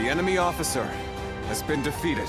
The enemy officer has been defeated.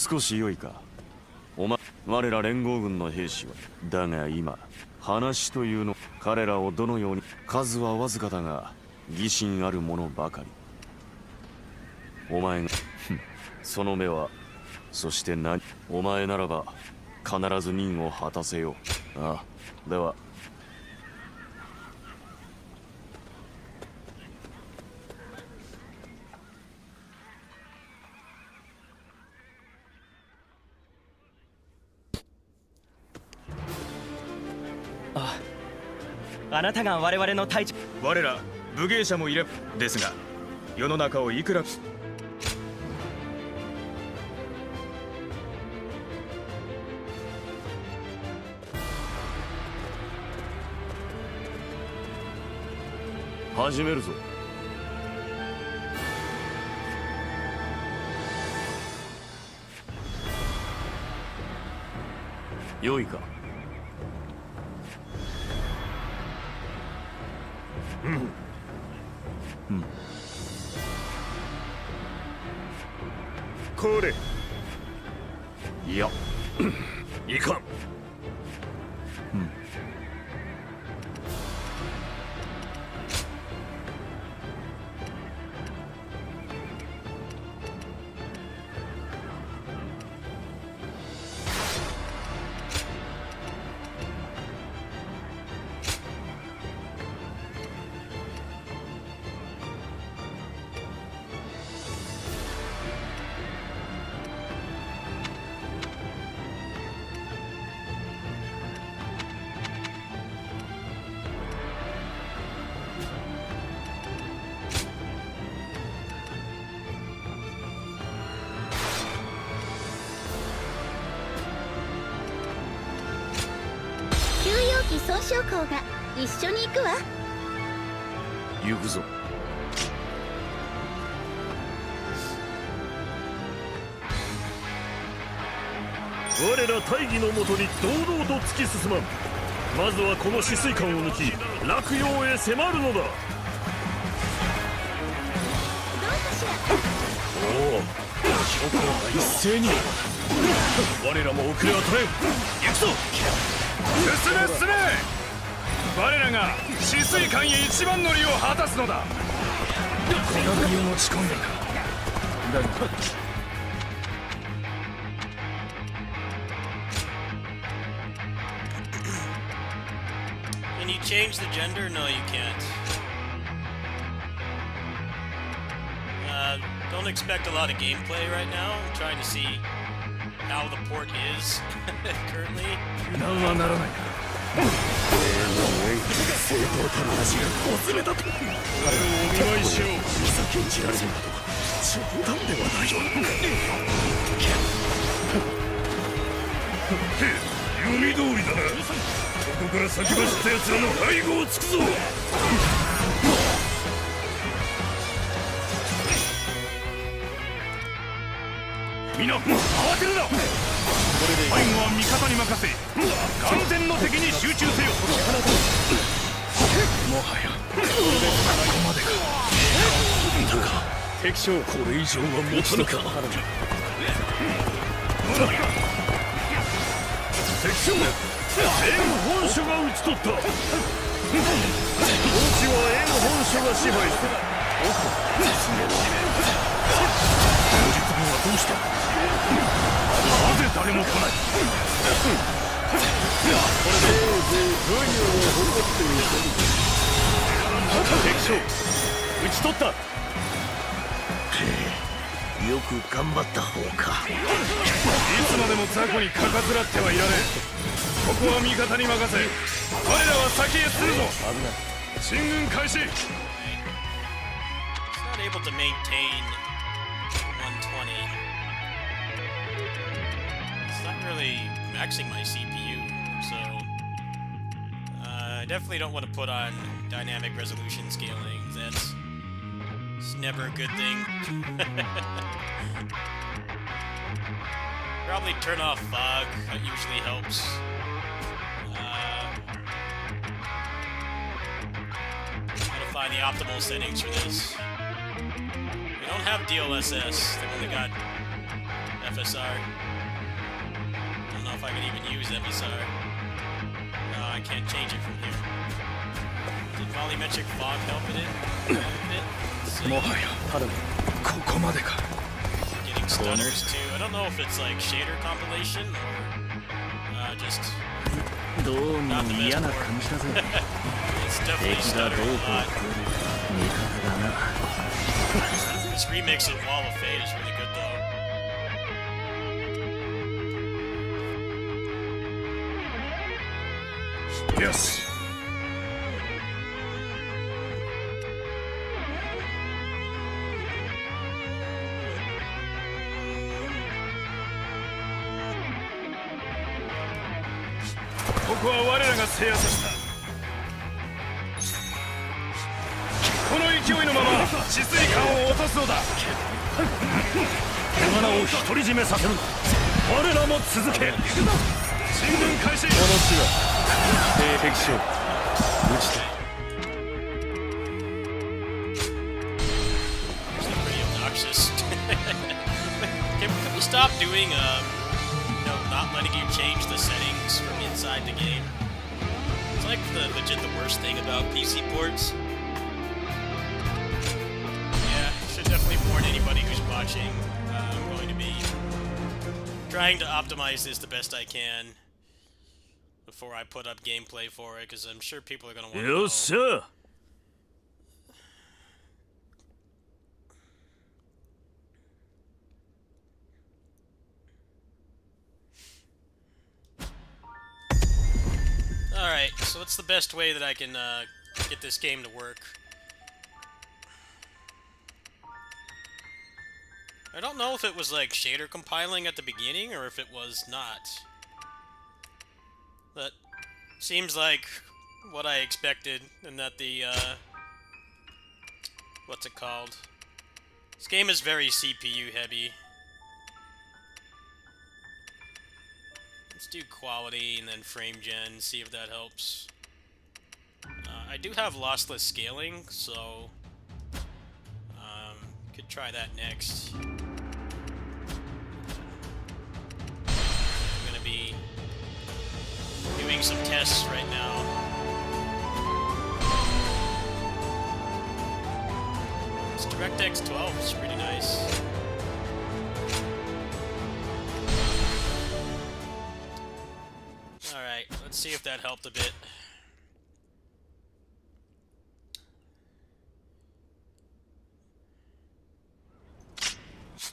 少し良いか。我ら連合軍の兵士は。だが今、話というの、彼らをどのように、数はわずかだが、疑心ある者ばかり。お前が、その目は、そしてお前ならば、必ず任を果たせよう。ああ、では。あなたが我々の隊長。我ら武芸者もいればですが、世の中をいくら始めるぞ。良いか。これいやいかん。損傷工が一緒に行くわ。行くぞ。我ら大義のもとに堂々と突き進まん。まずはこの止水管を抜き落葉へ迫るのだ。どうかしら。おお、諸侯が一斉に。我らも遅れは取れん。行くぞ。進め進め。我らが止水管へ一番乗りを果たすのだ。この国を持ち込んでか。だがCan you change the gender? No, you can't. Don't expect a lot of gameplay right now. I'm trying to see how the port is currently. 油断はならない。正当たる話がお連れだと。彼をお見舞いしよう。いざ禁じられるなど冗談ではないよ。読み通りだな。ここから先走った奴らの背後をつくぞ。みんな慌てるな。背後は味方に任せ、完全の敵に集中せよ。もはやここまでか。だが敵将これ以上は持つのか。敵将本書が討ち取った墓地は円本書が支配する当日分はどうしたなぜ誰も来ない敵将討ち取ったよく頑張った方かいつまでも雑魚にかかずらってはいられここは味方に任せ我らは先へ進むぞ進軍開始 It's not able to maintain 120. It's not really maxing my CPU, so I definitely don't want to put on dynamic resolution scaling. That's never a good thing. Probably turn off fog. That usually helps. Gotta find the optimal settings for this. We don't have DLSS. They've only got FSR. I don't know if I can even use FSR. No, I can't change it from here. Did volumetric fog help with it? Getting stutters too. I don't know if it's like shader compilation or just not the best port. It's definitely stuttering a lot. This remix of Wall of Fate is really good though. Yes.ここは我らが制圧したこの勢いのまま止水管を落とすのだ手柄を独り占めさせる我らも続け進軍開始この地は敵将討ち取る Pretty obnoxious. Can we stop doing not letting you change the settings from inside the game? It's like legit the worst thing about PC ports. Yeah, should definitely warn anybody who's watching. I'm going to be trying to optimize this the best I can before I put up gameplay for it, because I'm sure people are going to want to know. Yes, sir. Alright, so what's the best way that I can get this game to work? I don't know if it was like shader compiling at the beginning or if it was not. That seems like what I expected, and that the what's it called? This game is very CPU heavy. Let's do quality and then frame gen, see if that helps. I do have lossless scaling, so could try that next. I'm gonna be doing some tests right now. This DirectX 12 is pretty nice. Alright, let's see if that helped a bit.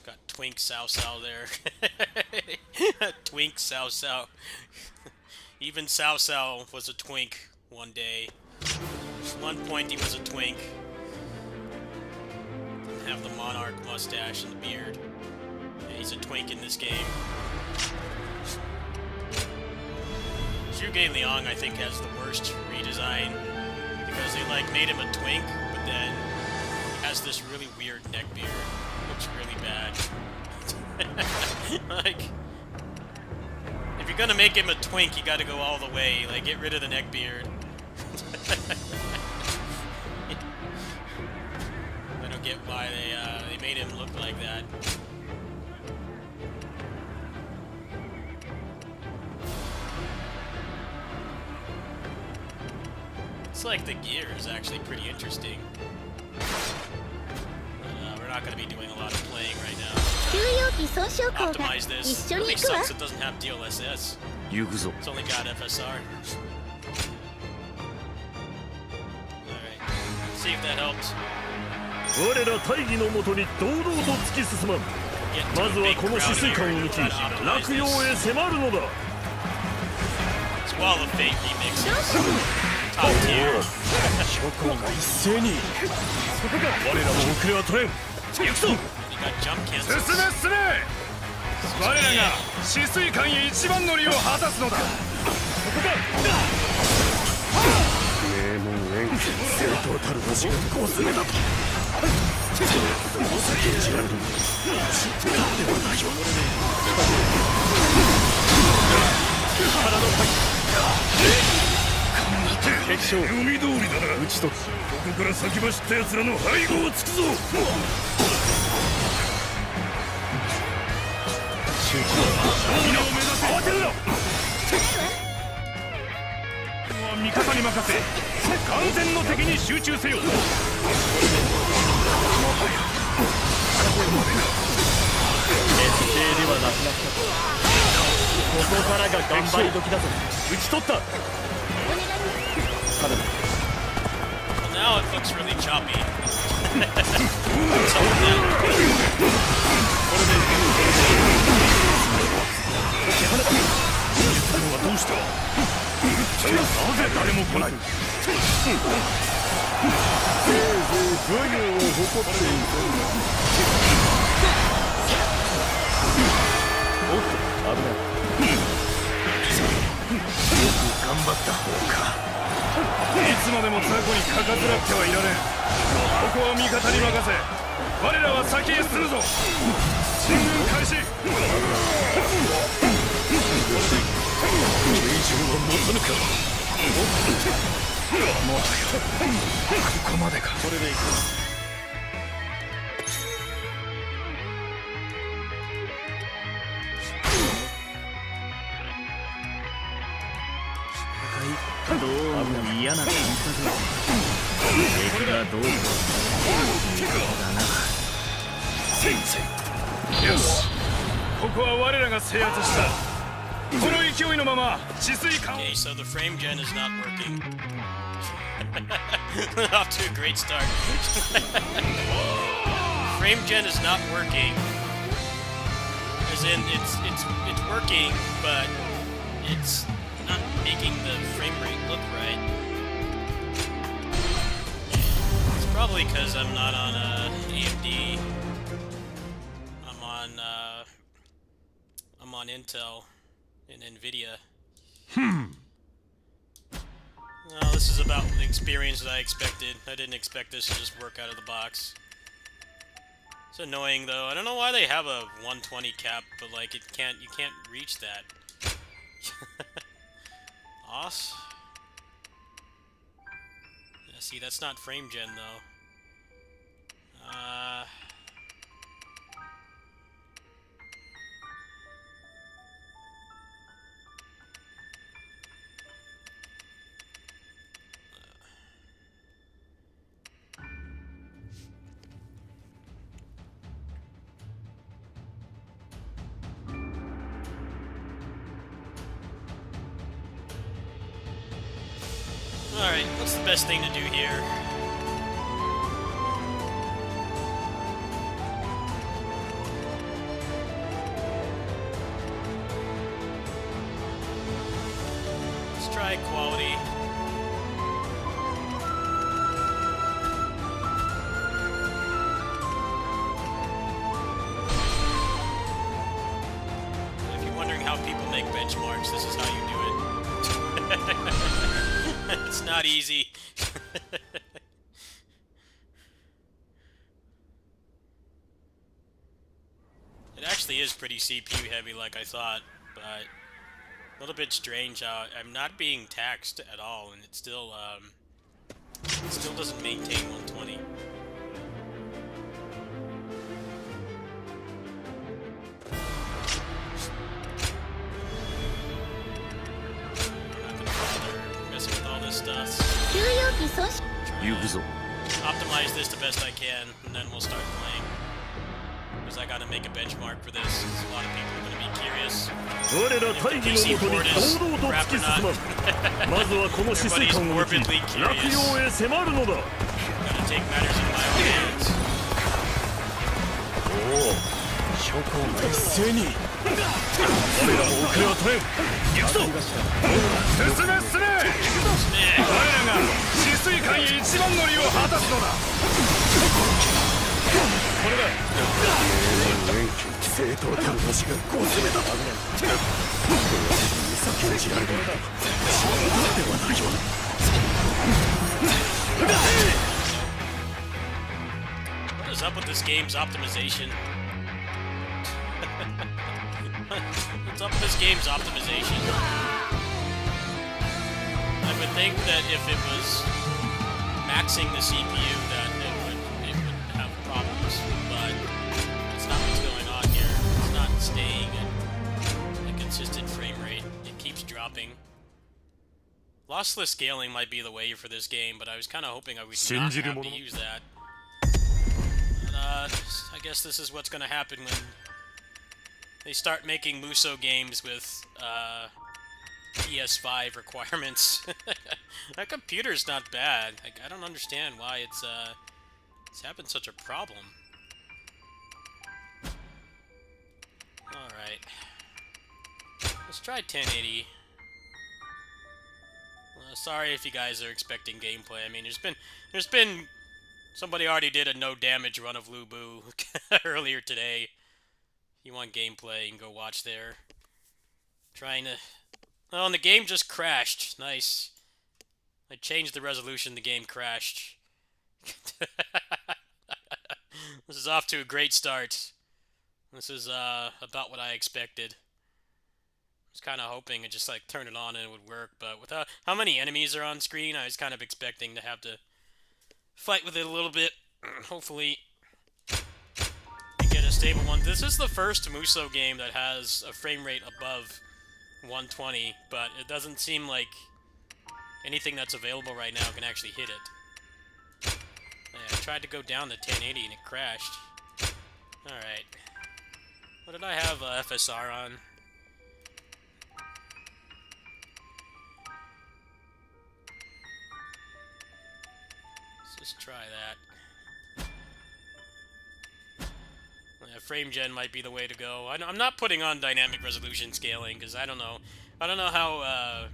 Got Twink Sao Sao there. Twink Sao Sao. Even Sao Sao was a twink one day. At one point he was a twink. Didn't have the monarch mustache and the beard. Yeah, he's a twink in this game. Zhuge Liang, I think, has the worst redesign because they like made him a twink, but then he has this really weird neck beard. Looks really bad. Like, if you're gonna make him a twink, you gotta go all the way. Like, get rid of the neck beard. I don't get why they made him look like that. Looks like the gear is actually pretty interesting. We're not going to be doing a lot of playing right now. 重要機損傷口が Optimize 一 this. 緒に Really 行くわ sucks it doesn't have DLSS. 行くぞ It's only got FSR. Alright. See if that helps. 我ら大義のもとに堂々と突き進まん。 Get ま to ず a は big この crowd 止水 here 艦を and 抜き try to optimize 落葉 this. へ迫るのだ。 Squall of Fate remixes. Top tier. 諸侯が一斉に。我らも遅れは取れん。行くぞ。 You got jump 進 cancels. め進め我らが止水艦へ一番乗りを果たすのだ名門遠征正当たる星が小詰めだと信じられるではないよ力の敵将読み通りだな打ち解くここから先走った奴らの背後をつくぞ皆を目指せ慌てるな味方に任せ完全の敵に集中せよ決定ではなくなったここからが頑張り時だぞ打ち取った Well, now it looks really choppy. どうしたなぜ誰も来ない武勇を誇っているおっと危ないよく頑張った方かいつまでも雑魚にかかずらってはいられんここは味方に任せ我らは先へ進むぞ進軍開始形状は持たぬかもはやここまでかこれでいくどうも嫌な感覚敵がどうこうだなよしここは我らが制圧したこの勢いのまま止水艦を Okay, so the frame gen is not working. Off to a great start. Frame gen is not working. As in, it's working, but it's not making the frame rate look right. It's probably because I'm not on AMD. I'm on Intel and Nvidia. Well, this is about the experience that I expected. I didn't expect this to just work out of the box. It's annoying though. I don't know why they have a 120 cap, but like you can't reach that. Os? Yeah, see, that's not frame gen though. Alright, what's the best thing to do here? Let's try quality. If you're wondering how people make benchmarks, this is how you do it. It's not easy. It actually is pretty CPU heavy like I thought, but a little bit strange how I'm not being taxed at all and it still doesn't maintain 120. 行くぞ。 optimize this the best I can, and then we'll start playing. Because I gotta make a benchmark for this. 'Cause a lot of people are gonna be curious. 我ら大義のもとに堂々と突き進まん。まずはこの死生観を抜き落葉へ迫るのだ。 Gotta take matters in my own hands. おお、諸侯が一斉に。我らも遅れは取れん。行くぞ。進め進め。我らが死水館へ一番乗りを果たすのだ。これだ。正当たる星が5詰めだ。これは先んじられる。仕事ではないよ。 What is up with this game's optimization? What's up with this game's optimization? I would think that if it was maxing the CPU, that it would have problems, but it's not what's going on here. It's not staying at a consistent frame rate. It keeps dropping. Lossless scaling might be the way for this game, but I was kind of hoping I would not have to use that. But, I guess this is what's going to happen when they start making Muso games with PS5 requirements. That computer's not bad. Like, I don't understand why it's having such a problem. Alright. Let's try 1080. Sorry if you guys are expecting gameplay. I mean, there's been somebody already did a no damage run of Lu Bu earlier today. If you want gameplay, you can go watch there. Trying to... Oh, and the game just crashed. Nice. I changed the resolution, the game crashed. This is off to a great start. This is about what I expected. I was kind of hoping it just like turn it on and it would work, but with how many enemies are on screen, I was kind of expecting to have to fight with it a little bit. Hopefully get a stable one. This is the first Muso game that has a frame rate above 120, but it doesn't seem like anything that's available right now can actually hit it. Yeah, I tried to go down to 1080 and it crashed. Alright. What did I have FSR on? Let's just try that. Yeah, frame gen might be the way to go. I'm not putting on dynamic resolution scaling because I don't know how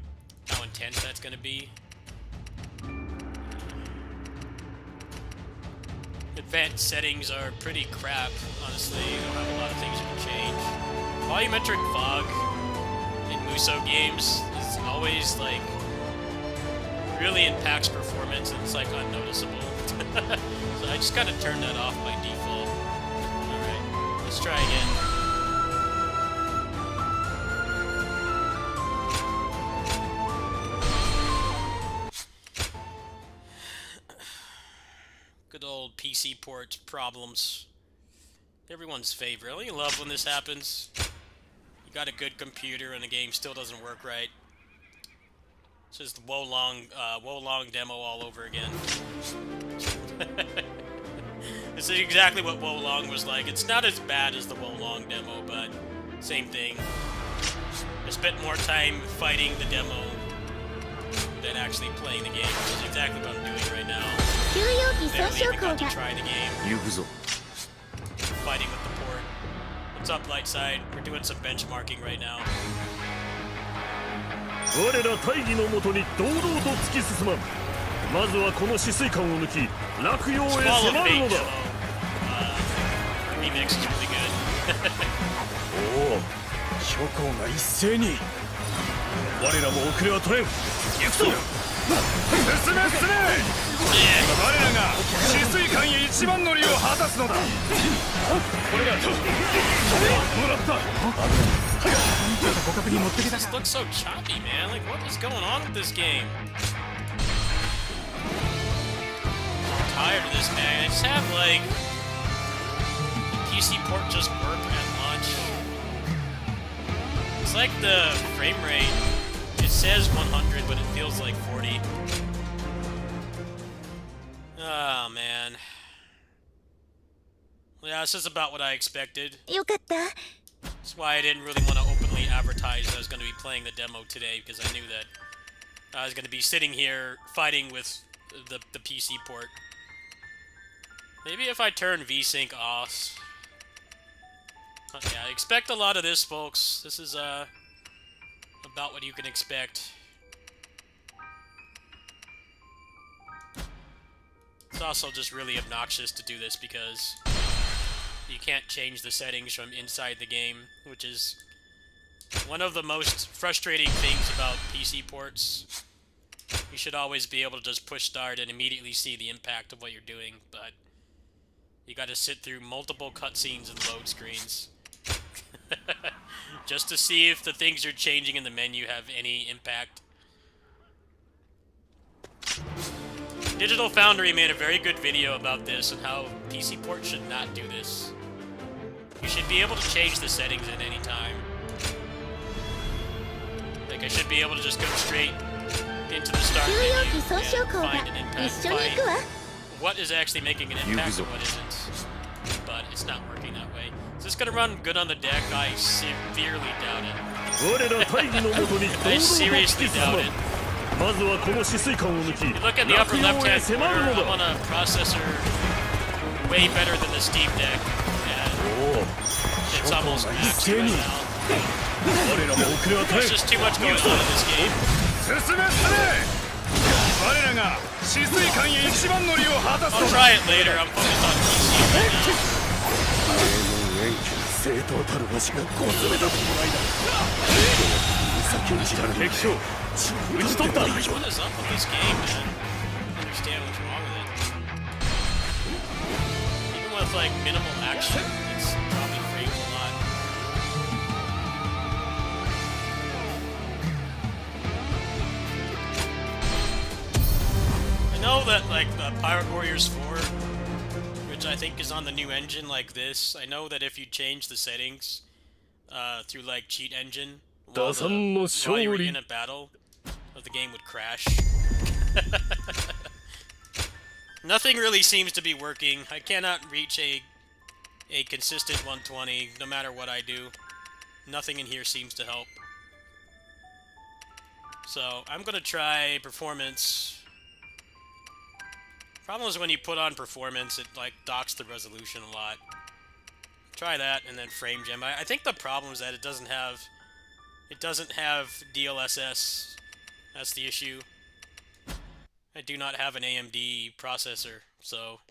intense that's going to be. Advanced settings are pretty crap, honestly. You don't have a lot of things you can change. Volumetric fog in Muso games is always like really impacts performance and it's like unnoticeable. So I just kind of turned that off by default. Alright, let's try again. Good old PC port problems. Everyone's favorite. I only love when this happens. You got a good computer and the game still doesn't work right. It's just Wolong demo all over again. This is exactly what Wolong was like. It's not as bad as the Wolong demo, but same thing. I spent more time fighting the demo than actually playing the game, which is exactly what I'm doing right now. Barely even got to try the game. Fighting with the port. What's up, Lightside? We're doing some benchmarking right now. 我ら大義のもとに堂々と突き進まん。まずはこの死水管を抜き落葉へ迫るのだ。Remix is really good. おお、諸侯が一斉に。我らも遅れは取れん。行くぞ。進め進め。我らが死水館へ一番乗りを果たすのだ。これだ。もらった。 This looks so choppy, man. Like, what is going on with this game? I'm tired of this, man. I just have, like, the PC port just work at launch. It's like the frame rate, it says 100, but it feels like 40. Oh, man. Yeah, this is about what I expected. よかった。 That's why I didn't really want to openly advertise that I was going to be playing the demo today, because I knew that I was going to be sitting here fighting with the PC port. Maybe if I turn VSync off. Yeah, expect a lot of this, folks. This is about what you can expect. It's also just really obnoxious to do this because you can't change the settings from inside the game, which is one of the most frustrating things about PC ports. You should always be able to just push start and immediately see the impact of what you're doing, but you gotta sit through multiple cutscenes and load screens just to see if the things you're changing in the menu have any impact. Digital Foundry made a very good video about this and how PC ports should not do this. You should be able to change the settings at any time. Like, I should be able to just go straight into the start menu and find an impact. Find what is actually making an impact and what isn't. But it's not working that way. Is this gonna run good on the deck? I severely doubt it. I seriously doubt it. You look at the upper left-hand corner, I'm on a processor way better than the Steam Deck, and it's almost max right now. There's just too much going on in this game. I'll try it later, I'm focused on PC right now. What is up with this game, man? I don't understand what's wrong with it. Even with, like, minimal action, it's probably frames a lot. I know that, like, the Pirate Warriors 4, which I think is on the new engine like this, I know that if you change the settings through, like, Cheat Engine, while you were in a battle, the game would crash. Nothing really seems to be working. I cannot reach a consistent 120 no matter what I do. Nothing in here seems to help. So I'm gonna try performance. Problem is when you put on performance, it like docks the resolution a lot. Try that and then frame gem. I think the problem is that it doesn't have DLSS. That's the issue. I do not have an AMD processor, so...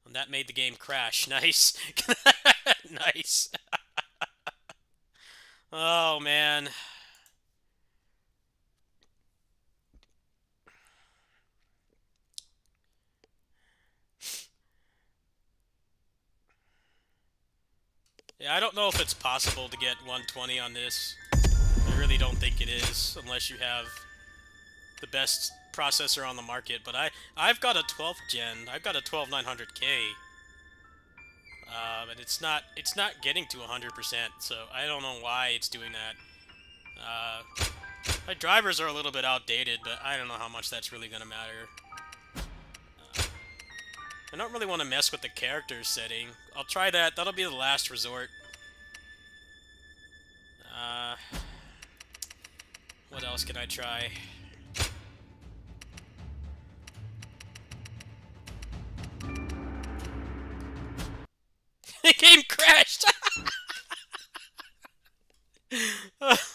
And that made the game crash. Nice. Nice. Oh, man. Yeah, I don't know if it's possible to get 120 on this. I really don't think it is, unless you have the best processor on the market. But I've got a 12th gen. I've got a 12900K, and it's not getting to 100%. So I don't know why it's doing that. My drivers are a little bit outdated, but I don't know how much that's really gonna matter. I don't really want to mess with the characters setting. I'll try that. That'll be the last resort. What else can I try? The game crashed!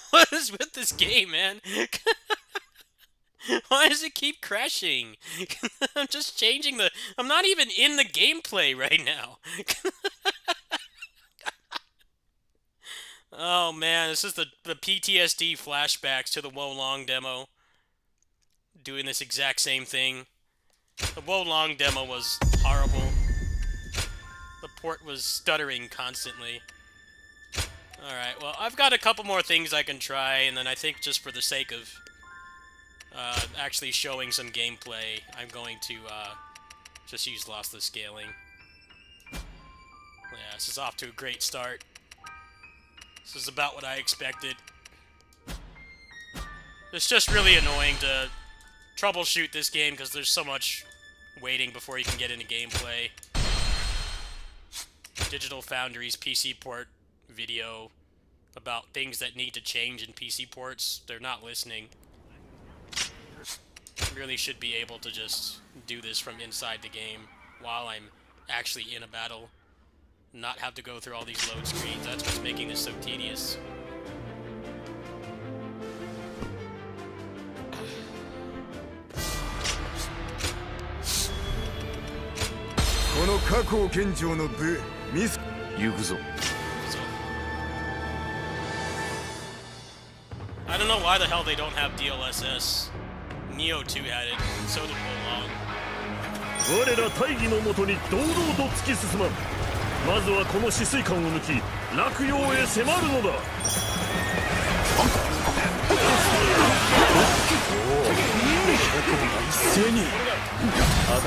What is with this game, man? Why does it keep crashing? I'm just changing the... I'm not even in the gameplay right now. Oh man, this is the PTSD flashbacks to the Wolong demo. Doing this exact same thing. The Wolong demo was horrible. The port was stuttering constantly. Alright, well, I've got a couple more things I can try, and then I think just for the sake of actually showing some gameplay, I'm going to just use lossless scaling. Yeah, this is off to a great start. This is about what I expected. It's just really annoying to troubleshoot this game because there's so much waiting before you can get into gameplay. Digital Foundry's PC port video about things that need to change in PC ports, they're not listening. Really should be able to just do this from inside the game while I'm actually in a battle. Not have to go through all these load screens. That's what's making this so tedious. I don't know why the hell they don't have DLSS. Neo 2 had it, so did Wolong. 我ら大義のもとに堂々と突き進まん。まずはこの止水管を抜き落葉へ迫るのだ。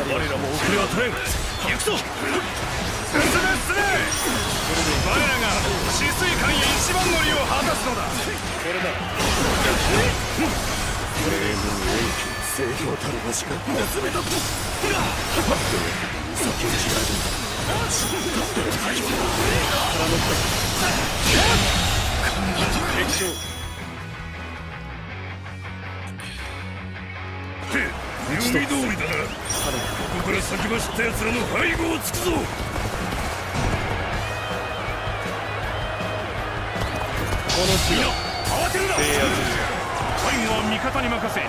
我らも遅れは取れん。行くぞ。進め進め。我らが止水管へ一番乗りを果たすのだ。これだ。正義たるわしが集めた。読み通りだな。ここから先走った奴らの背後をつくぞ。この次の慌てるな。最後は味方に任せ完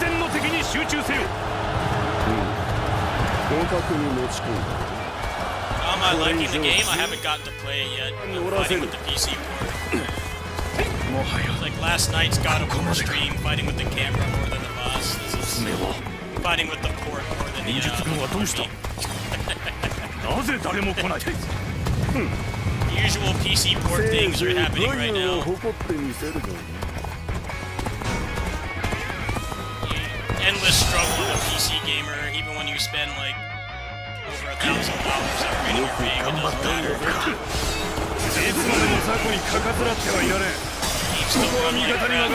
全の敵に集中せよ。Am I liking the game? I haven't gotten to play it yet. I'm fighting with the PC port. It's like last night's God of War stream, fighting with the camera more than the boss. This is fighting with the port more than the usual PC port things are happening right now. Endless struggle with a PC gamer, even when you spend like over $1,000 upgrading your rig, it doesn't matter. Keeps still running like crap.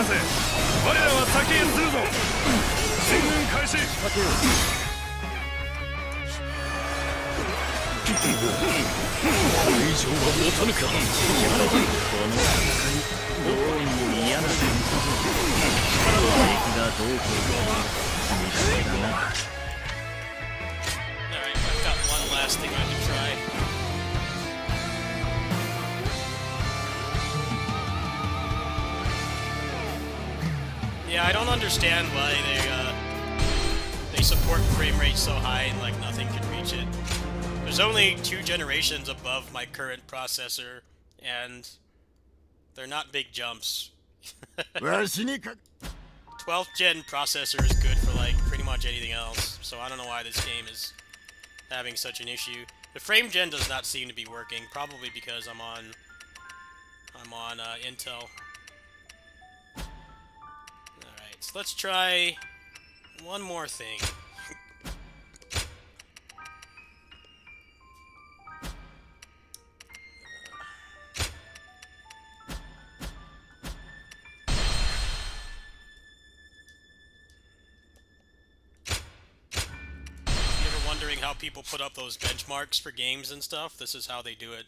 Alright, I've got one last thing I can try. Yeah, I don't understand why they support frame rate so high and like nothing can reach it. There's only 2 generations above my current processor, and they're not big jumps. 12th gen processor is good for like pretty much anything else, so I don't know why this game is having such an issue. The frame gen does not seem to be working, probably because I'm on Intel. Alright, so let's try one more thing. How people put up those benchmarks for games and stuff. This is how they do it.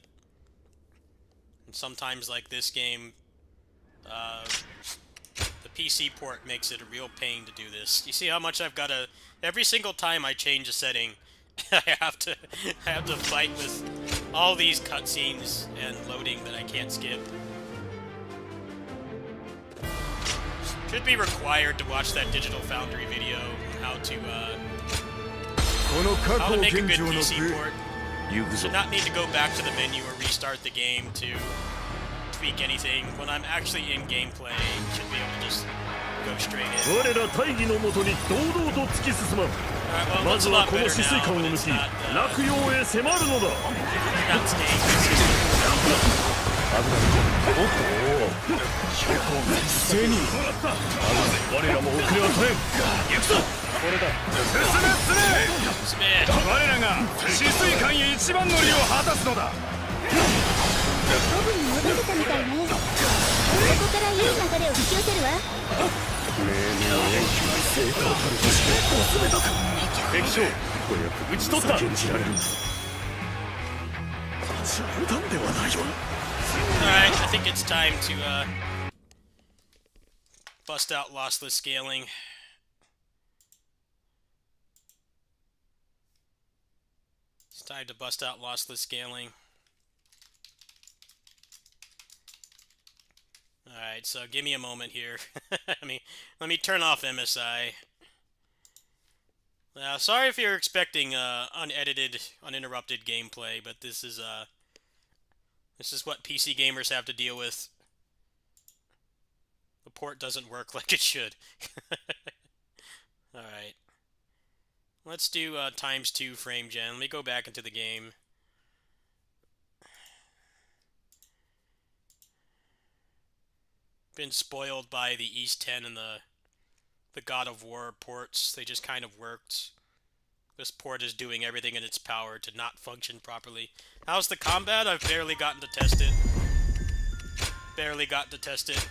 And sometimes, like this game, the PC port makes it a real pain to do this. You see how much I've got to... Every single time I change a setting, I have to fight with all these cutscenes and loading that I can't skip. Should be required to watch that Digital Foundry video on how to make a good PC port. Should not need to go back to the menu or restart the game to tweak anything. When I'm actually in gameplay, should be able to just go straight in. Alright, well, it's a lot better now, but it's not 敵将討ち取った。信じられるんだ。冗談ではないよ。 Alright, I think it's time to bust out lossless scaling. It's time to bust out lossless scaling. Alright, so give me a moment here. Let me turn off MSI. Sorry if you're expecting unedited, uninterrupted gameplay, but this is what PC gamers have to deal with. The port doesn't work like it should. Alright. Let's do ×2 frame gen. Let me go back into the game. Been spoiled by the East 10 and the God of War ports. They just kind of worked. This port is doing everything in its power to not function properly. How's the combat? I've barely gotten to test it. Barely got to test it.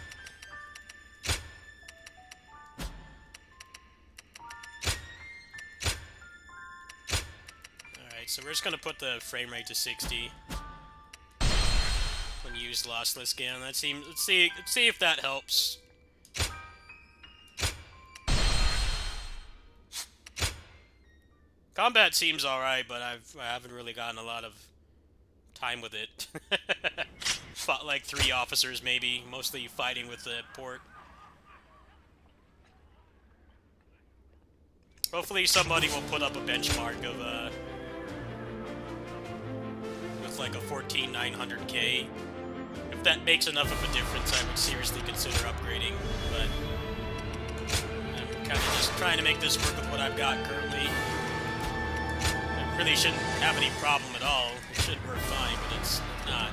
Alright, so we're just gonna put the frame rate to 60. And use lossless again. Let's see if that helps. Combat seems alright, but I haven't really gotten a lot of time with it. Fought like 3 officers maybe, mostly fighting with the port. Hopefully somebody will put up a benchmark of with like a 14900K. If that makes enough of a difference, I would seriously consider upgrading, but I'm kind of just trying to make this work with what I've got currently. I really shouldn't have any problem at all. It should work fine, but it's not.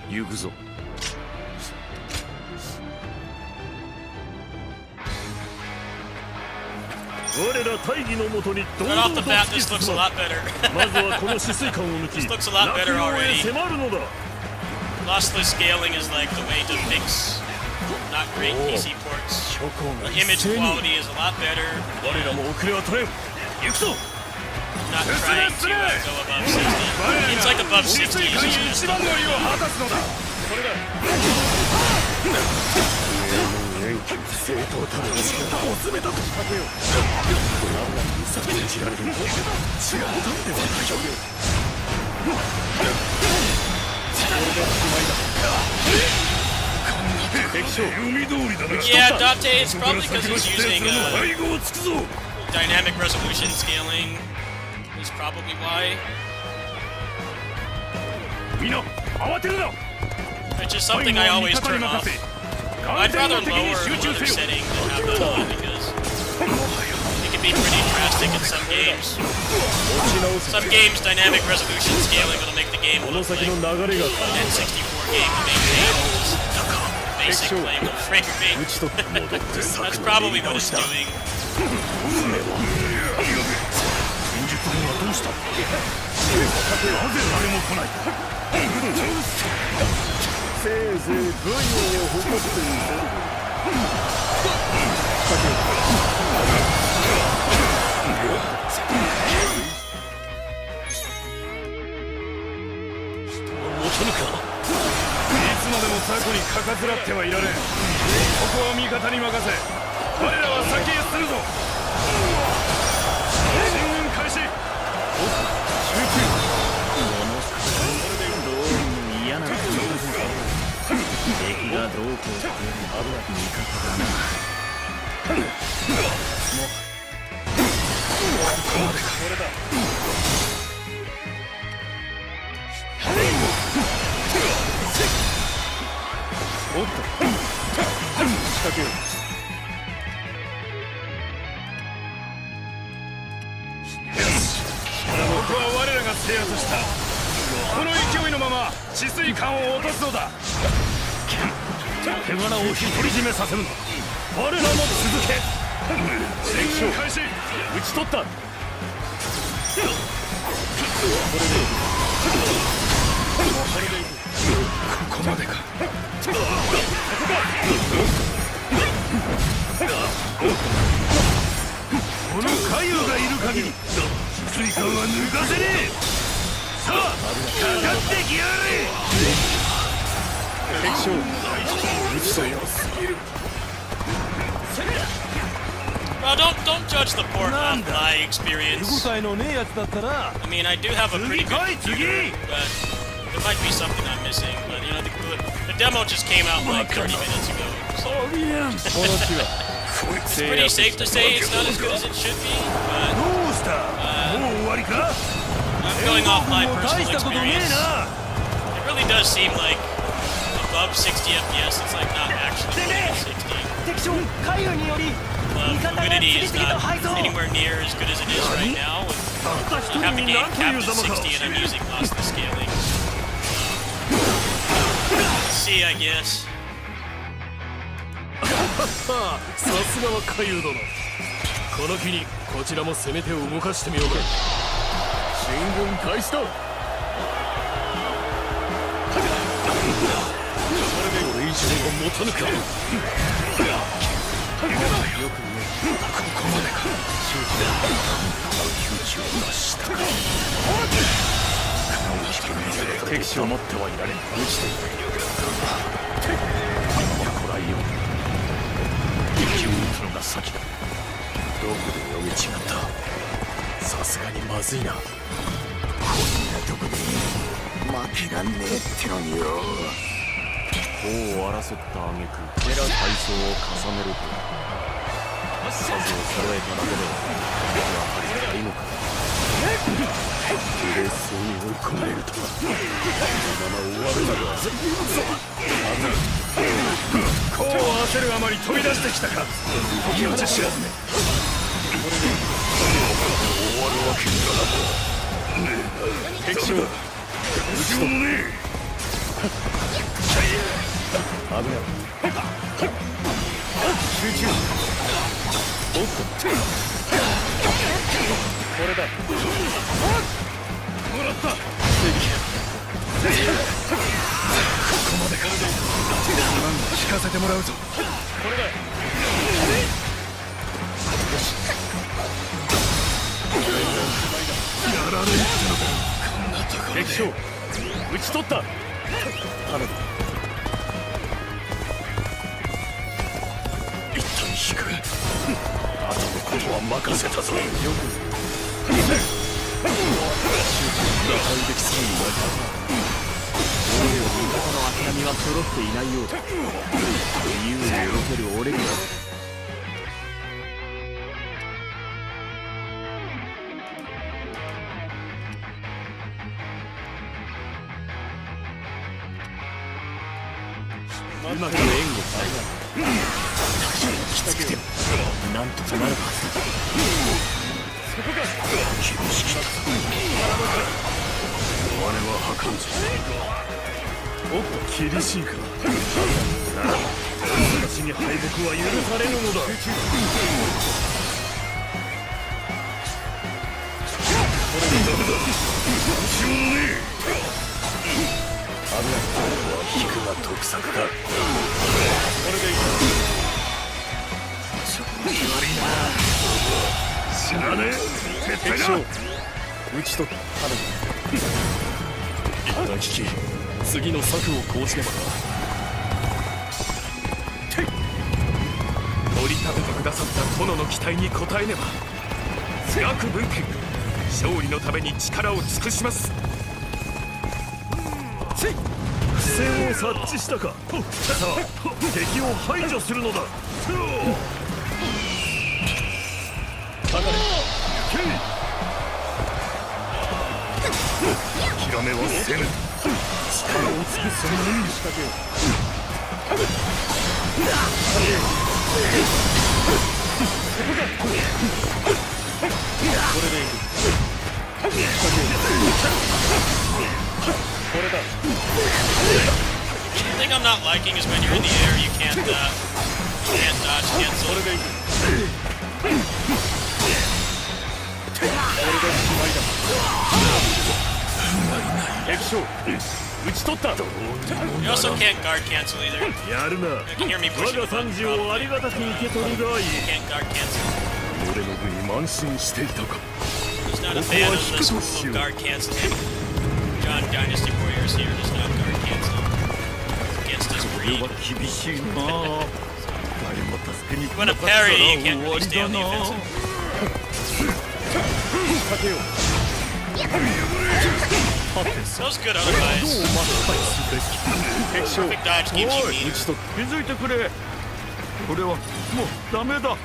行くぞ。我ら大義のもとに堂 Right 々 off と the bat, 突き this looks 進 a む。 lot better. まずはこの止水管を抜き This looks a lot 落 better 葉へ already. 迫るのだ。 Lossless scaling is like the way to fix not great PC ports. The image quality is a lot better. 我らも遅れは取れん。行くぞ。 Not trying to go above 60. It's like above 60 is just 一番乗りを果たすのだ。それだ。正当たる足が大詰めだと書くよ。信じられる。冗談ではないよ。Yeah, Date is probably because he's using dynamic resolution scaling. Is probably why. みんな慌てるな。 Which is something I always turn off. I'd rather lower another setting than have that on because it can be pretty drastic in some games. Some games, dynamic resolution scaling will make the game look like an N64 game to maintain basic playable frame rate. That's probably what it's doing. 戦術軍はどうした。なぜ誰も来ない。せいぜい軍医を誇ってみせる。人を求むか。いつまでも雑魚にかかずらってはいられん。ここは味方に任せ、我らは先へするぞ。進軍開始。集中。どうも嫌な感じだぜ。敵がどうこうして味方だな。おっと仕掛けよう。ここは我らが制圧した。この勢いのまま治水艦を落とすのだ。手柄を独り占めさせるんだ。我らも続け。進軍開始。討ち取った。ここまでか。この海遊がいる限り治水艦は抜かせねえ。さあかかってきやがれ。敵将討ち取りをすぎる。 Well, don't judge the port on my experience. 手応えのねえやつだったら I mean, I do have a pretty 次かい good 次。 but there might be something I'm missing. But you know, the demo just came out like 30 minutes ago. So it's pretty safe to say it's not as good as it should be. But どうしたもう終わりか。 I'm going off my 大し personal たことねえ experience. な。 It really does seem like above 60 FPS. It's like not actually playing at 60. 敵将海遊により Fluidity is not anywhere near as good as it is right now. I have the game capped at 60 and I'm using lossless scaling. Let's see, I guess. さすがは海遊殿。この機にこちらも攻め手を動かしてみようか。進軍開始だ。これ以上は持たぬか。よくね、ここまでか。窮地を脱したか。敵将持ってはいられん。打ちている。こらえよう。敵を撃つのが先だ。どこで読み違った。さすがにまずいな。こんなとこで負けらんねえってのによ。王を争った挙句体操を重ねると数を揃えただけではやはりないのか。プレスに追い込まれるとはこのまま終わるなど。こう焦るあまり飛び出してきたか。気持ち知らずね。終わるわけにはな。敵将後ろもねえ。危ない。集中。おっと。これだ。もらった。ここまでか。聞かせてもらうぞ。れだ。やられるってのか。こんなところで。敵将討ち取った。頼む。一旦引く。あとのことは任せたぞ。よく打開できそうにないか。味方の諦めは揃っていないようだ。自由に動ける俺にはうまく援護された。きつくてもなんとかなるはずだ。そこか。厳しきた。我は破壊者。おっと厳しいか。私に敗北は許されぬのだ。これでダメだ。どうしようもねえ。危ない。引くが得策か。これでいい。ちょっと悪いな。知らねえ。絶対だ。打ち取った。一旦引き、次の策を講じねばな。盛り立ててくださった殿の期待に応えねば。各分家勝利のために力を尽くします。苦戦を察知したか。さあ敵を排除するのだ。諦めはせぬ。力を尽くすのみに仕掛けよこれでいく。これだ。 The thing I'm not liking is when you're in the air, you can't dodge cancel. 敵将討ち取った。 You also can't guard cancel either. やるな。 You can hear me 我 pushing が the button. 賛辞をありがたく受け取るがいい。 Can't guard cancel. 俺の部に慢心していたか。 He's not a fan of this move guard canceling. John Dynasty Warriors here does not guard cancel. Against his これ greed. は厳しいな。誰も助けに来 When な a かったら parry, you 終 can't わ really り stay だ on the な。 offensive. かけよう。 Those good otherwise. 敵将 Perfect dodge keeps you おい meter. 討ち取って気づいてくれ。これはもうダメだ。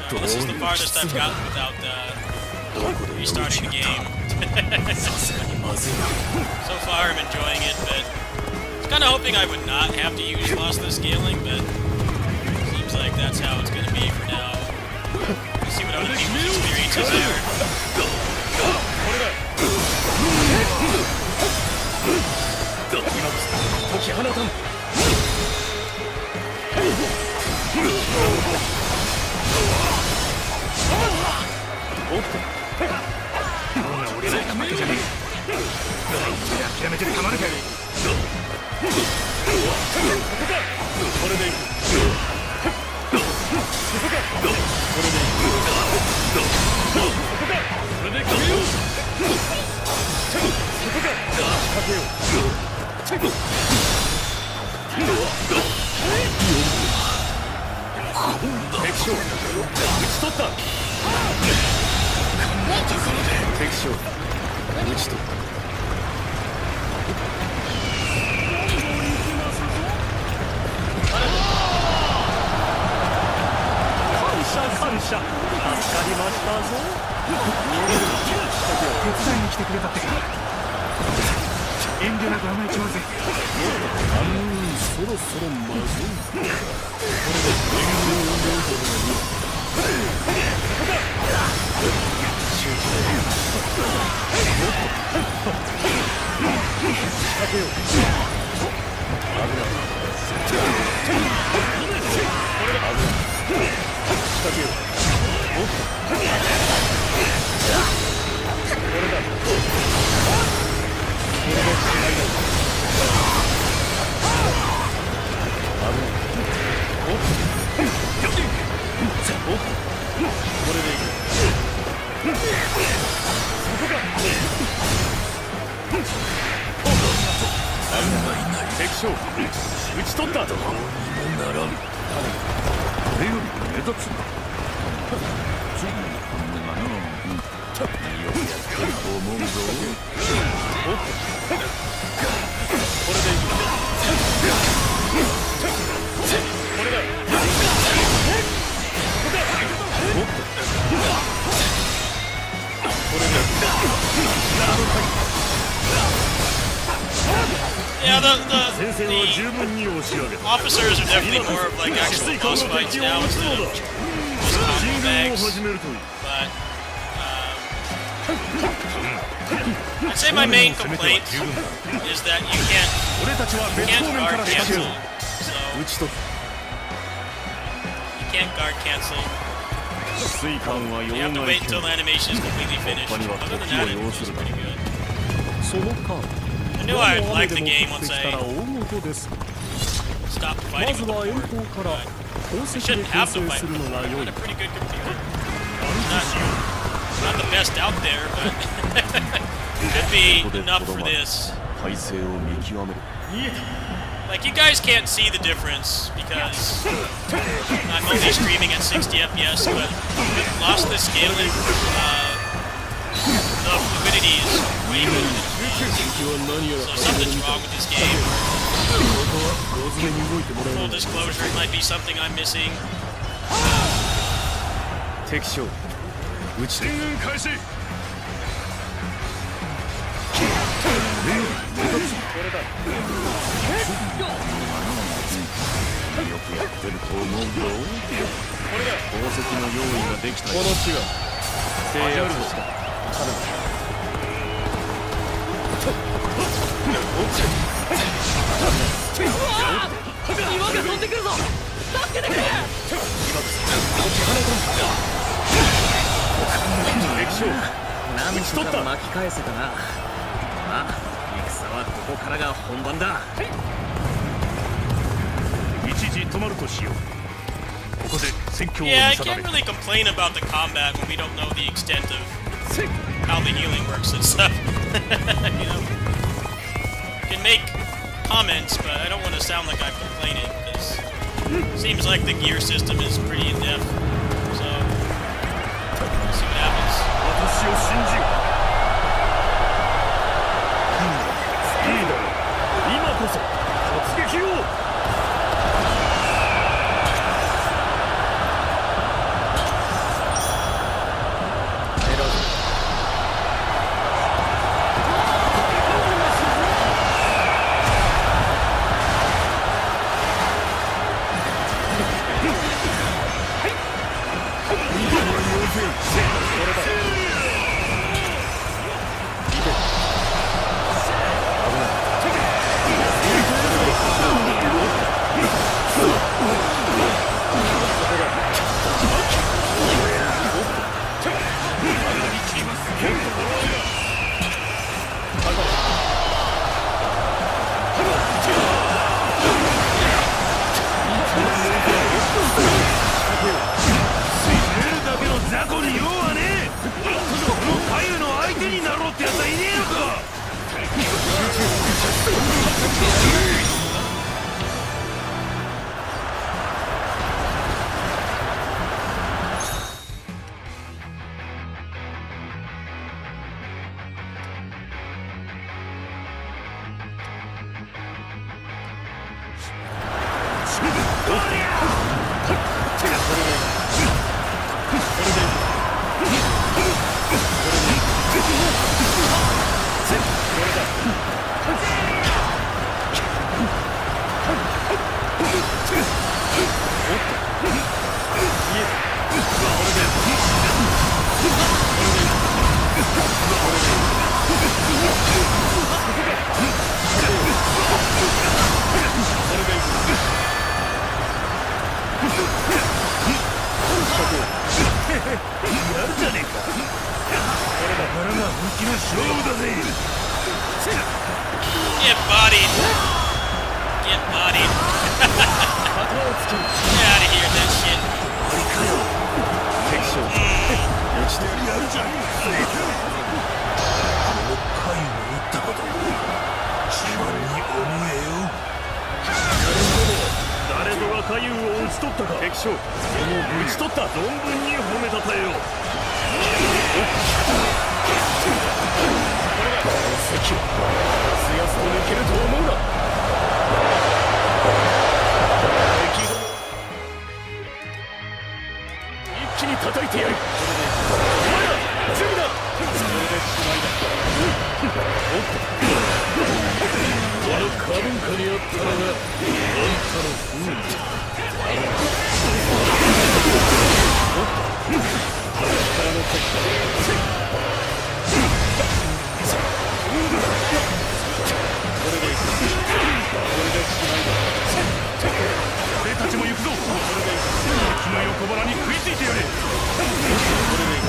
This is the farthest I've gotten without restarting the game. So far, I'm enjoying it, but I was kind of hoping I would not have to use lossless scaling, but seems like that's how it's going to be for now. We'll see what other people's experiences are. 解き放たん。 諦めてたまるか。これでいく。これで決めよう。かけよう。敵将討ち取った。敵将討ち取った。 感謝助かりましたぞ。手伝いに来てくれたってか。遠慮なく甘えちまうぜ。そろそろまずい。これでかけよう。危ない。これだ。危ない。 仕掛けよう。おっ。これだ。これでしまいだ。危ない。おっ。おっ。これでいく。そこか。敵将討ち取った。どうにもならん。これより目立つな。ついにこんなのよくやったと思うぞ。おっ。これでいく。これだ。おっと。これで。 Yeah, the officers are definitely more of like actual boss fights now instead of just combo bags. But I'd say my main complaint is that you can't guard cancel. So you can't guard cancel. You have to wait until the animation is completely finished. Other than that, it's pretty good. I knew I'd like the game once I stopped fighting with the board, but I shouldn't have to fight with the board. I got a pretty good computer. Not the best out there, but could be enough for this. Like, you guys can't see the difference because I'm only streaming at 60 FPS, but with lossless scaling, the fluidity is way better than so something's wrong with this game. Full disclosure, it might be something I'm missing. 敵将撃ち取る。よくやってると思うぞ。宝石の用意ができたよ。この地は制圧した。岩が飛んでくるぞ。助けてくれ。撃ち取った。巻き返せたな。まあ戦はここからが本番だ。一時止まるとしよう。ここで戦況を見 Yeah, I 定 can't める。 really complain about the combat when we don't know the extent of how the healing works and stuff. You know, can make comments, but I don't want to sound like I'm complaining because it seems like the gear system is pretty in depth. So, let's see what happens. 私を信じよ。いいだろう。今こそ突撃を。Get bodied. Get bodied. Get out of here, that shit. 誰ぞが左右を討ち取ったか。敵将、その討ち取った。存分に褒めたたえよう。敵をすやすと抜けると思うな。敵ども一気に叩いてやる。お前ら準備だ。それでしまいだ。おっと、このカブンカにあったのがあんたの不運だ。おっと、からの敵だ。これでしまいだ。俺たちも行くぞ。敵の横腹に食いついてやれ。これでいい。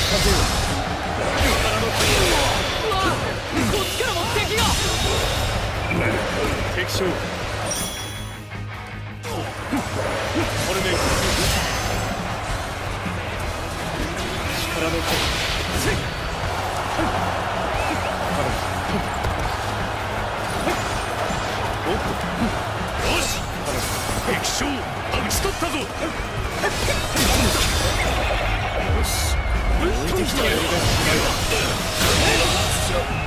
風よ。からの敵だ。こっちからも敵が。敵将。これでいい。力の敵。よし、敵将討ち取ったぞ。よし、置いてきたよ。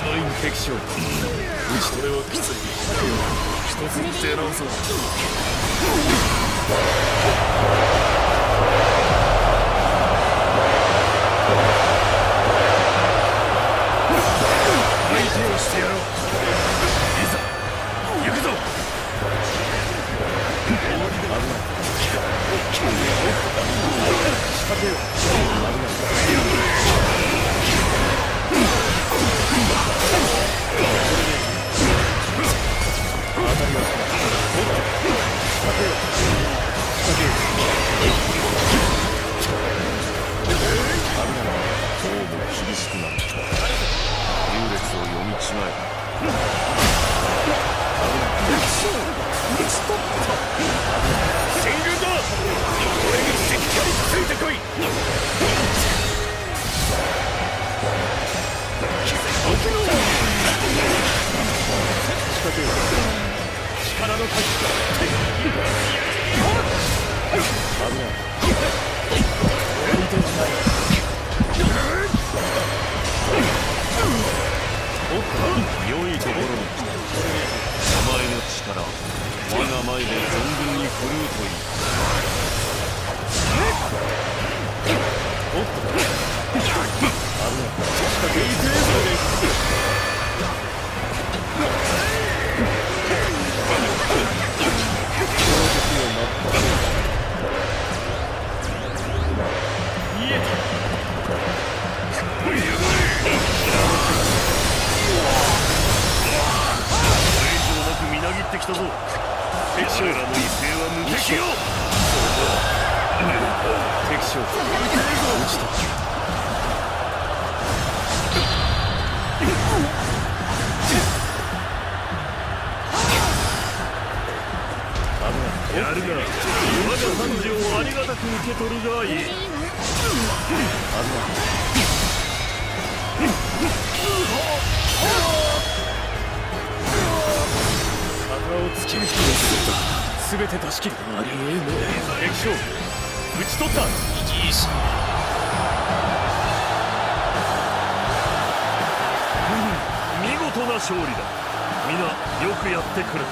ライン敵将、討ち取れはきつい。一つ出直そう。相手厳しくなる。優劣を読み違え。戦軍だ。俺にしっかりついてこい。力の限り。良いところに来た。お前の力、我が前で存分に振るうといい。みなぎってきたぞ。敵将らの威勢は無敵よ。敵将落ちた。やるが、我が賛辞をありがたく受け取るがいい。を突き抜けるすべて出し切る。ありえねえ。敵将討ち取った。見事な勝利だ。皆よくやってくれた。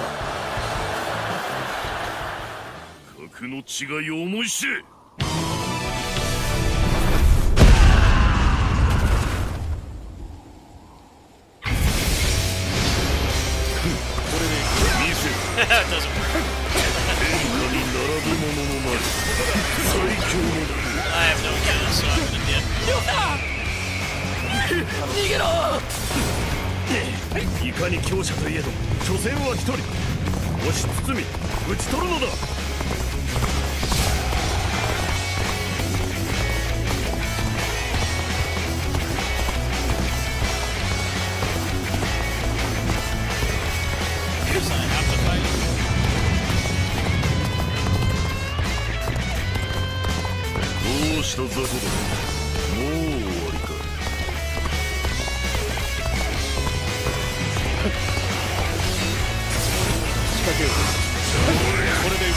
格の違いを思い知れ。That doesn't work. I have no kills, so I'm gonna dip. いかに強者といえど所詮は一人。押し包み討ち取るのだ。どうした雑魚だ。もう終わりか。仕掛けよう。これでいく。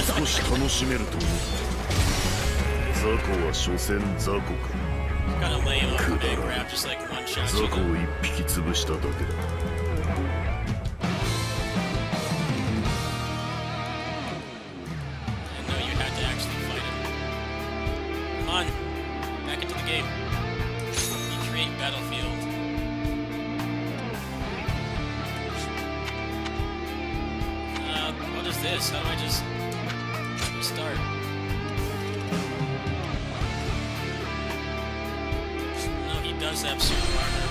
少し楽しめると思う。雑魚は所詮雑魚か。Kind of lame on big grab, just like one shot. 雑魚を一匹潰しただけだ。I know you had to actually fight him. Come on, back into the game. Recreate battlefield. What is this? How do I just start? No, he does have super armor.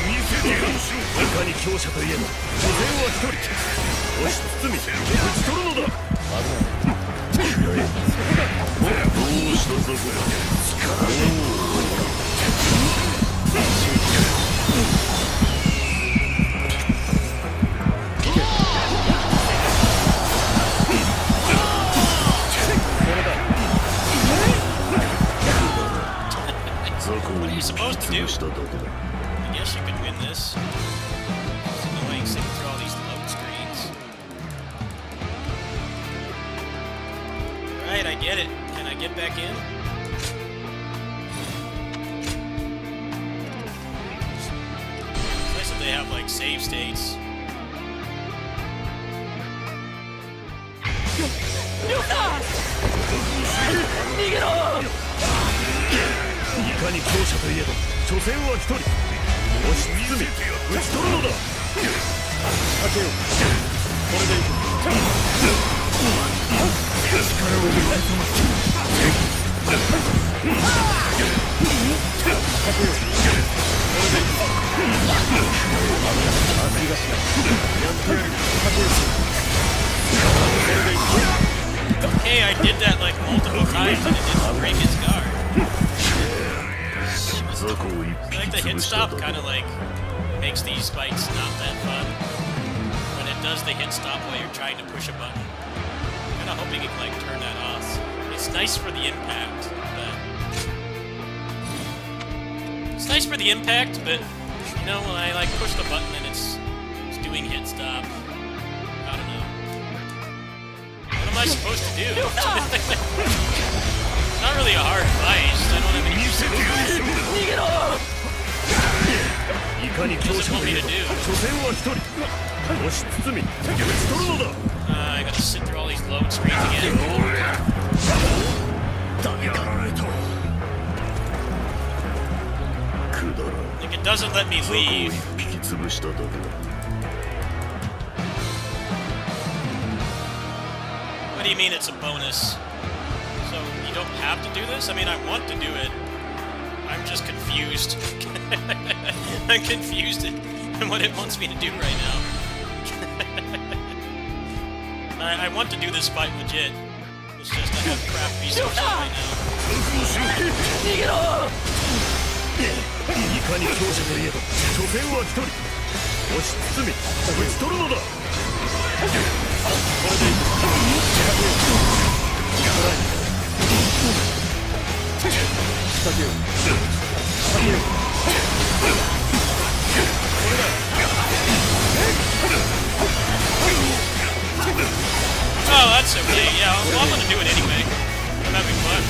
見せてやる。いかに強者といえど所詮は一人。押し包み討ち取るのだ。どうした雑魚だ。雑魚を一匹潰しただけだ。I guess you could win this. It's annoying sitting through all these load screens. Right, I get it. Can I get back in? It's nice that they have like save states. かに強者といえど所詮は一人。押し包み打ち取るのだ。かけよう。これでいく。力を見せまOkay, I did that like multiple times and it didn't break his guard. I think the hit stop kind of like makes these fights not that fun. When it does the hit stop while you're trying to push a button. I'm kind of hoping it can like turn that off. It's nice for the impact, but... It's nice for the impact, but you know, when I like push the button and it's doing hit stop, I don't know. What am I supposed to do? It's not really a hard fight, I don't have any music. What does it want me to do? I gotta sit through all these load screens again. Like, it doesn't let me leave. What do you mean it's a bonus? So you don't have to do this? I mean, I want to do it. I'm just confused. I'm confused in what it wants me to do right now. I want to do this fight legit. It's just I have crap resources right now. Oh, that's okay. Yeah, well, I'm gonna do it anyway. I'm having fun.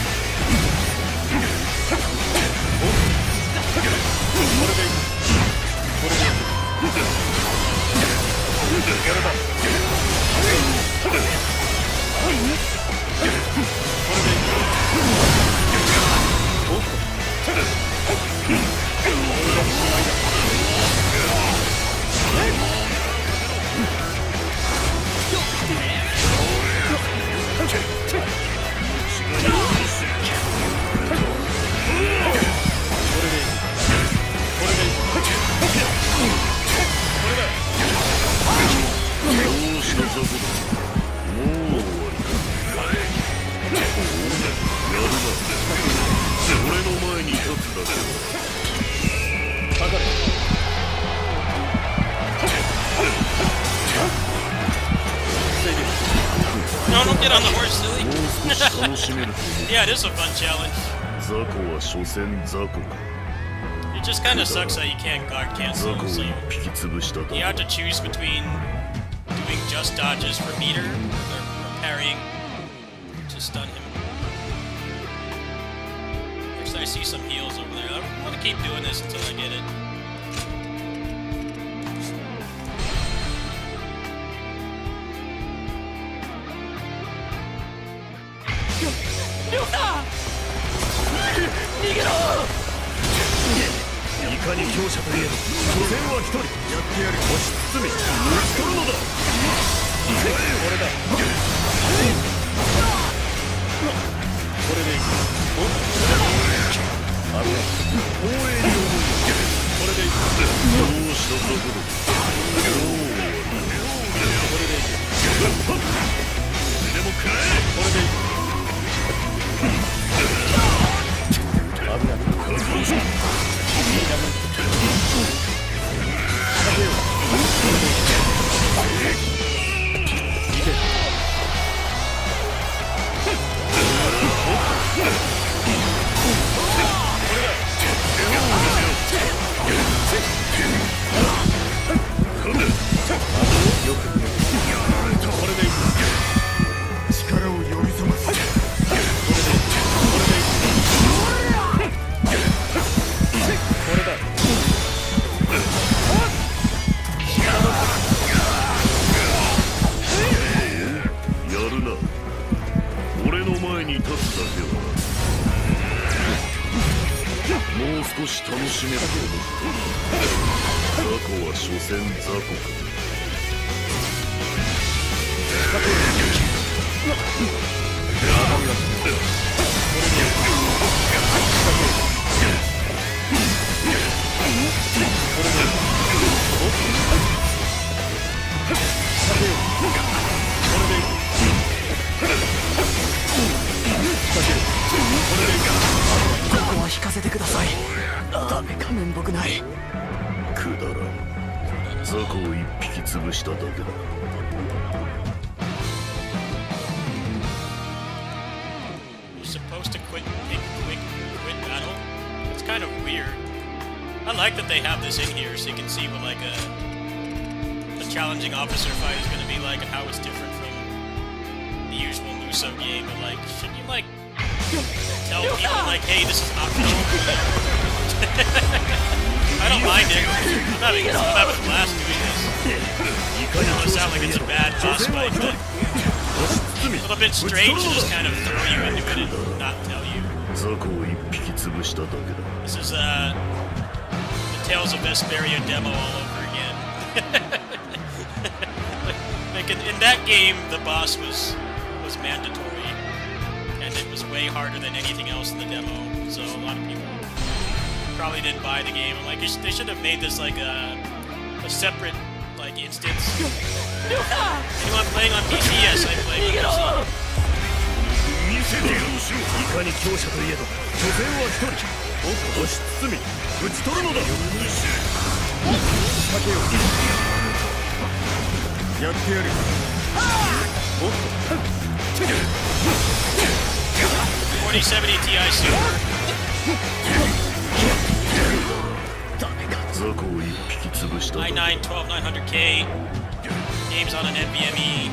No, don't get on the horse, silly. Yeah, it is a fun challenge. It just kind of sucks that you can't guard cancel, so you have to choose between doing just dodges for meter or parrying to stun him. Actually, I see some heals over there. I'm gonna keep doing this until I get it. もう少し楽しめると思っている。雑魚は所詮雑魚か。ここは引かせてください。ダメか、面目ない。くだらん。雑魚を一匹潰しただけだ。Supposed to quit battle. It's kind of weird. I like that they have this in here so you can see what like a challenging officer fight is going to be like and how it's different from the usual Luso game. But like, shouldn't you like tell people like, hey, this is optional? I don't mind it. I'm having a blast doing this. I know it sounds like it's a bad boss fight, but a little bit strange to just kind of throw you into it and not tell you. This is the Tales of Vesperia demo all over again. Like in that game, the boss was mandatory, and it was way harder than anything else in the demo. So a lot of people probably didn't buy the game. Like they should have made this like a separate like instance. Anyone playing on PC? Yes, I play on PC. いかに強者といえど所詮は一人。押し包み打ち取るのだ。かけよう。やってやる。おっと。4070 Ti Super. 雑魚を一匹潰した。i9 12900K. Games on an NVMe.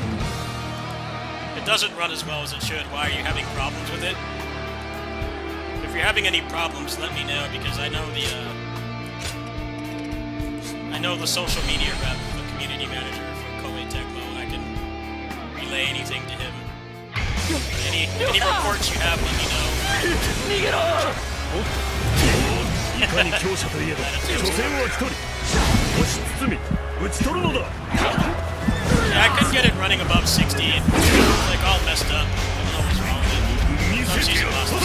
It doesn't run as well as it should. Why are you having problems with it? If you're having any problems, let me know because I know the social media rep, the community manager for Koei Tecmo, and I can relay anything to him. Any reports you have, let me know. いかに強者といえど所詮は一人。押し包み打ち取るのだ。 Yeah, I couldn't get it running above 60. It was like all messed up. I don't know what's wrong with it. Sometimes using lossless.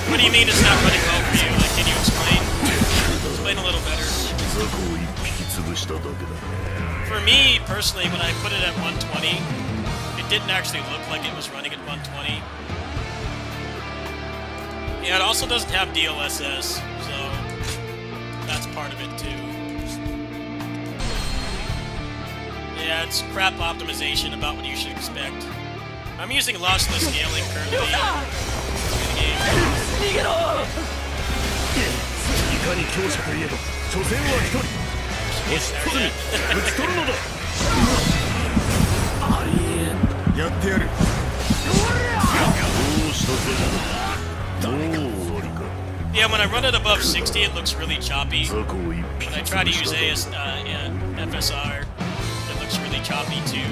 What do you mean it's not running well for you? Like, can you explain? Explain a little better. For me, personally, when I put it at 120, it didn't actually look like it was running at 120. Yeah, it also doesn't have DLSS, so that's part of it too. Yeah, it's crap optimization about what you should expect. I'm using lossless scaling currently in the game. Yeah, when I run it above 60, it looks really choppy. When I try to use FSR, it looks really choppy too.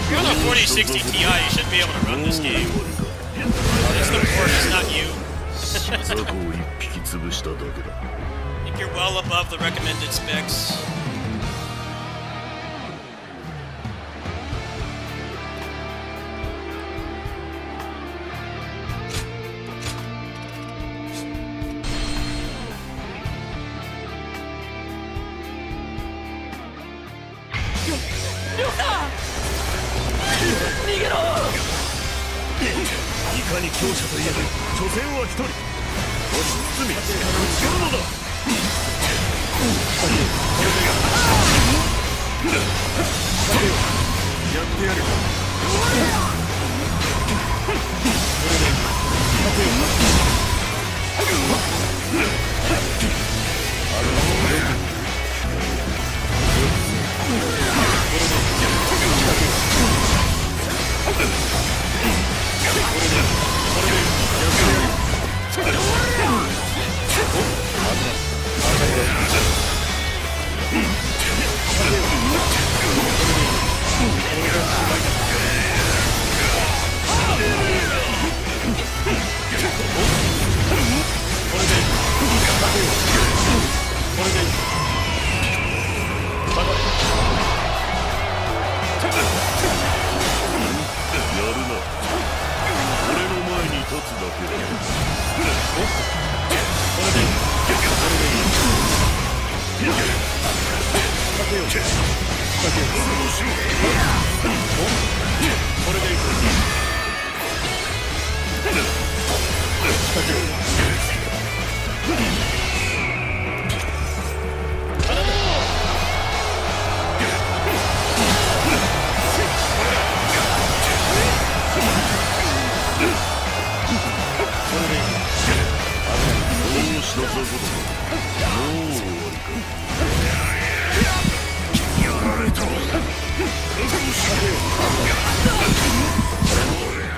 You're on a 4060 Ti, you should be able to run this game. It's the port, it's not you. I think you're well above the recommended specs. かに強者といえど所詮は一人。押し包み打ち取るのだ。やってやる。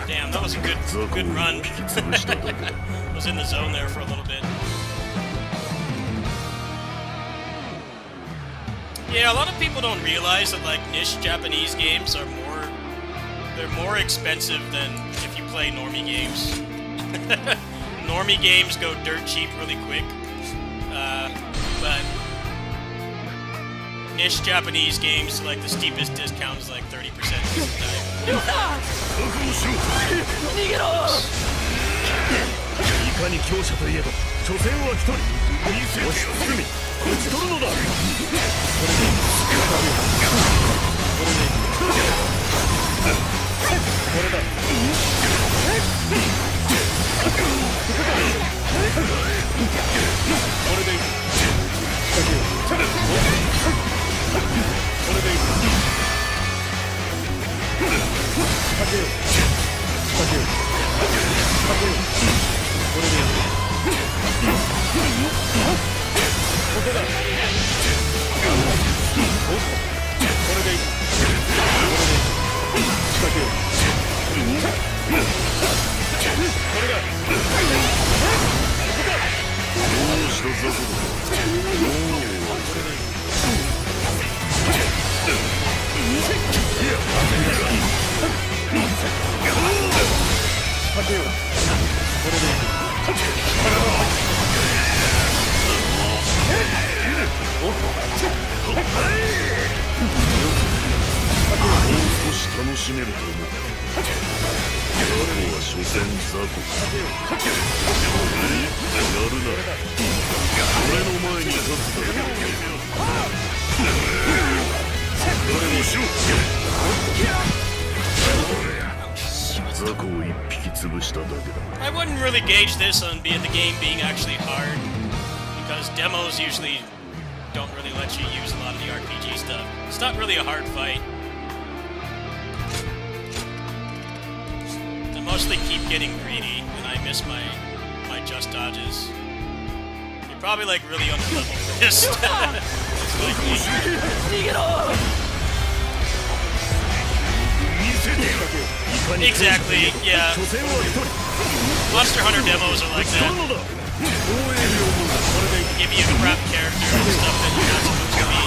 Damn, that was a good run. Was in the zone there for a little bit. Yeah, a lot of people don't realize that like niche Japanese games are more expensive than if you play normie games. Normie games go dirt cheap really quick, but niche Japanese games, like the steepest discount is like 30% of the time. いかに強者といえど所詮は一人。押し包み打ち取るのだ。楽しめると思う。ザコは所詮ザコ。やるな。俺の前に立つだけ。どれにしろ。ザコを一匹潰しただけだ。I wouldn't really gauge this on the game being actually hard, because demos usually don't really let you use a lot of the RPG stuff. It's not really a hard fight. I mostly keep getting greedy and I miss my just dodges. You're probably like really under level for this. Like exactly, yeah. Monster Hunter demos are like that. Give you a crap character and stuff that you're not supposed to be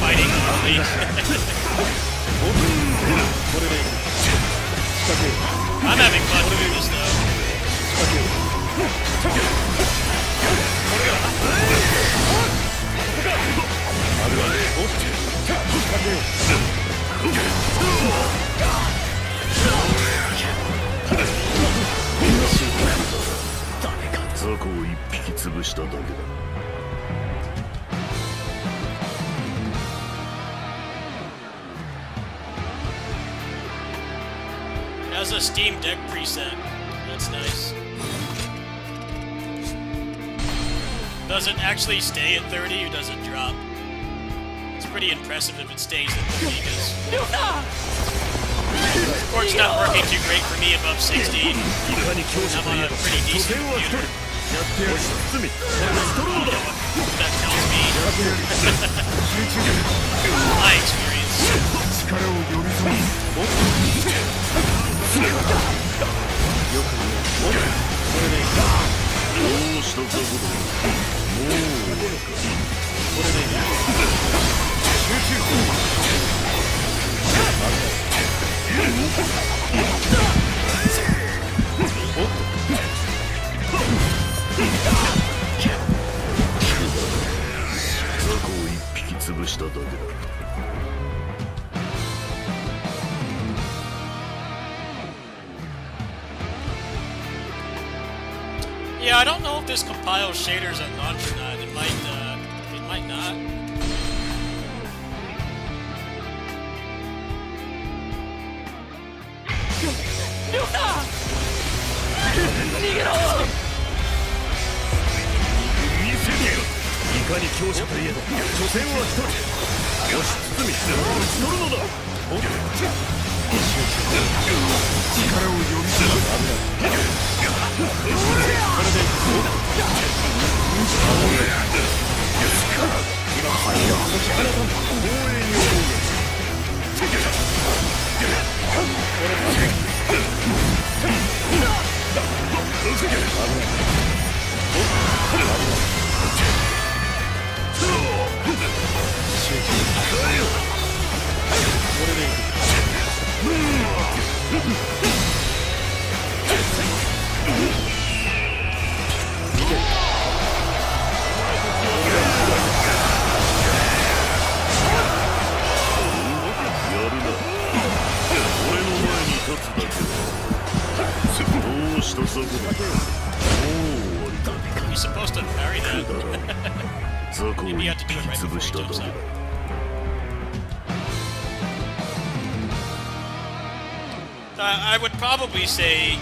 fighting normally. I'm having fun doing this though. has a Steam Deck preset. That's nice. Does it actually stay at 30 or does it drop? It's pretty impressive if it stays at 30 because or it's not working too great for me above 60. I'm on a pretty decent computer. That tells me my experience. Yeah, I don't know if this compiles shaders at launch or not. It might not. He's supposed to parry that. Maybe you have to do it right before he jumps up. I would probably say,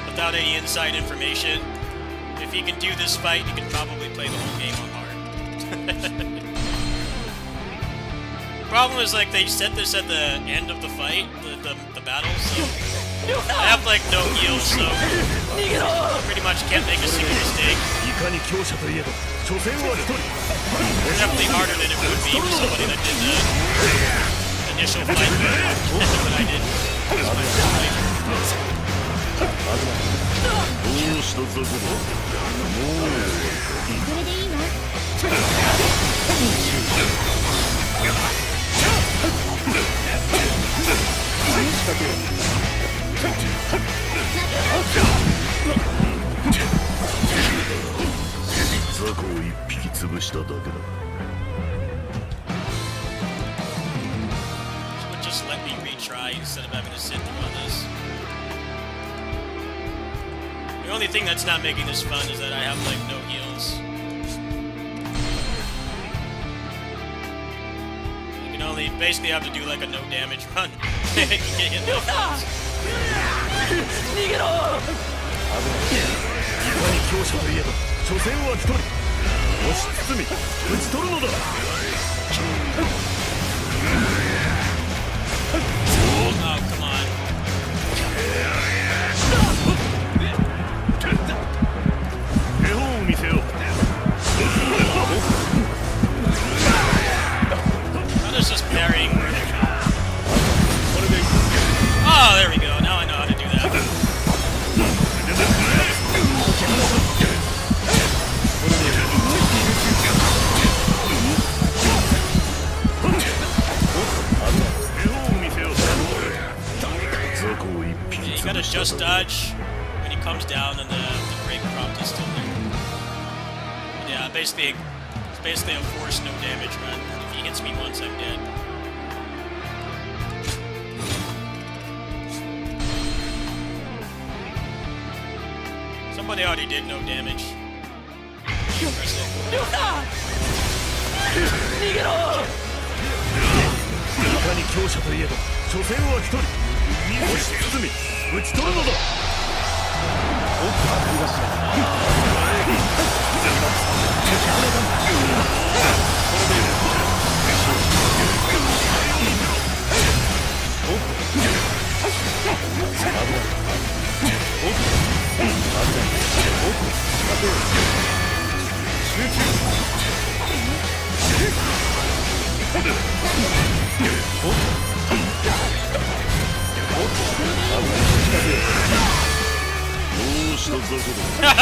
without any inside information, if he can do this fight, he can probably play the whole game on hard. Problem is, like, they set this at the end of the fight, the battle, so I have, like, no heals, so pretty much can't make a single mistake. Definitely harder than it would be for somebody that did the initial fight that I did. This is my first just let me retry instead of having to sit through all this. The only thing that's not making this fun is that I have, like, no heals. You can only basically have to do, like, a no damage run. You can get hit by those. Oh, come on. How does this parrying work? Oh, there we go. Now I know how to do that. Yeah, you gotta just dodge when he comes down, and the break prompt is still there. Yeah, basically, it's basically a forced no damage run. If he hits me once, I'm dead. Somebody already did no damage. Impressive. 打ち取るのだ。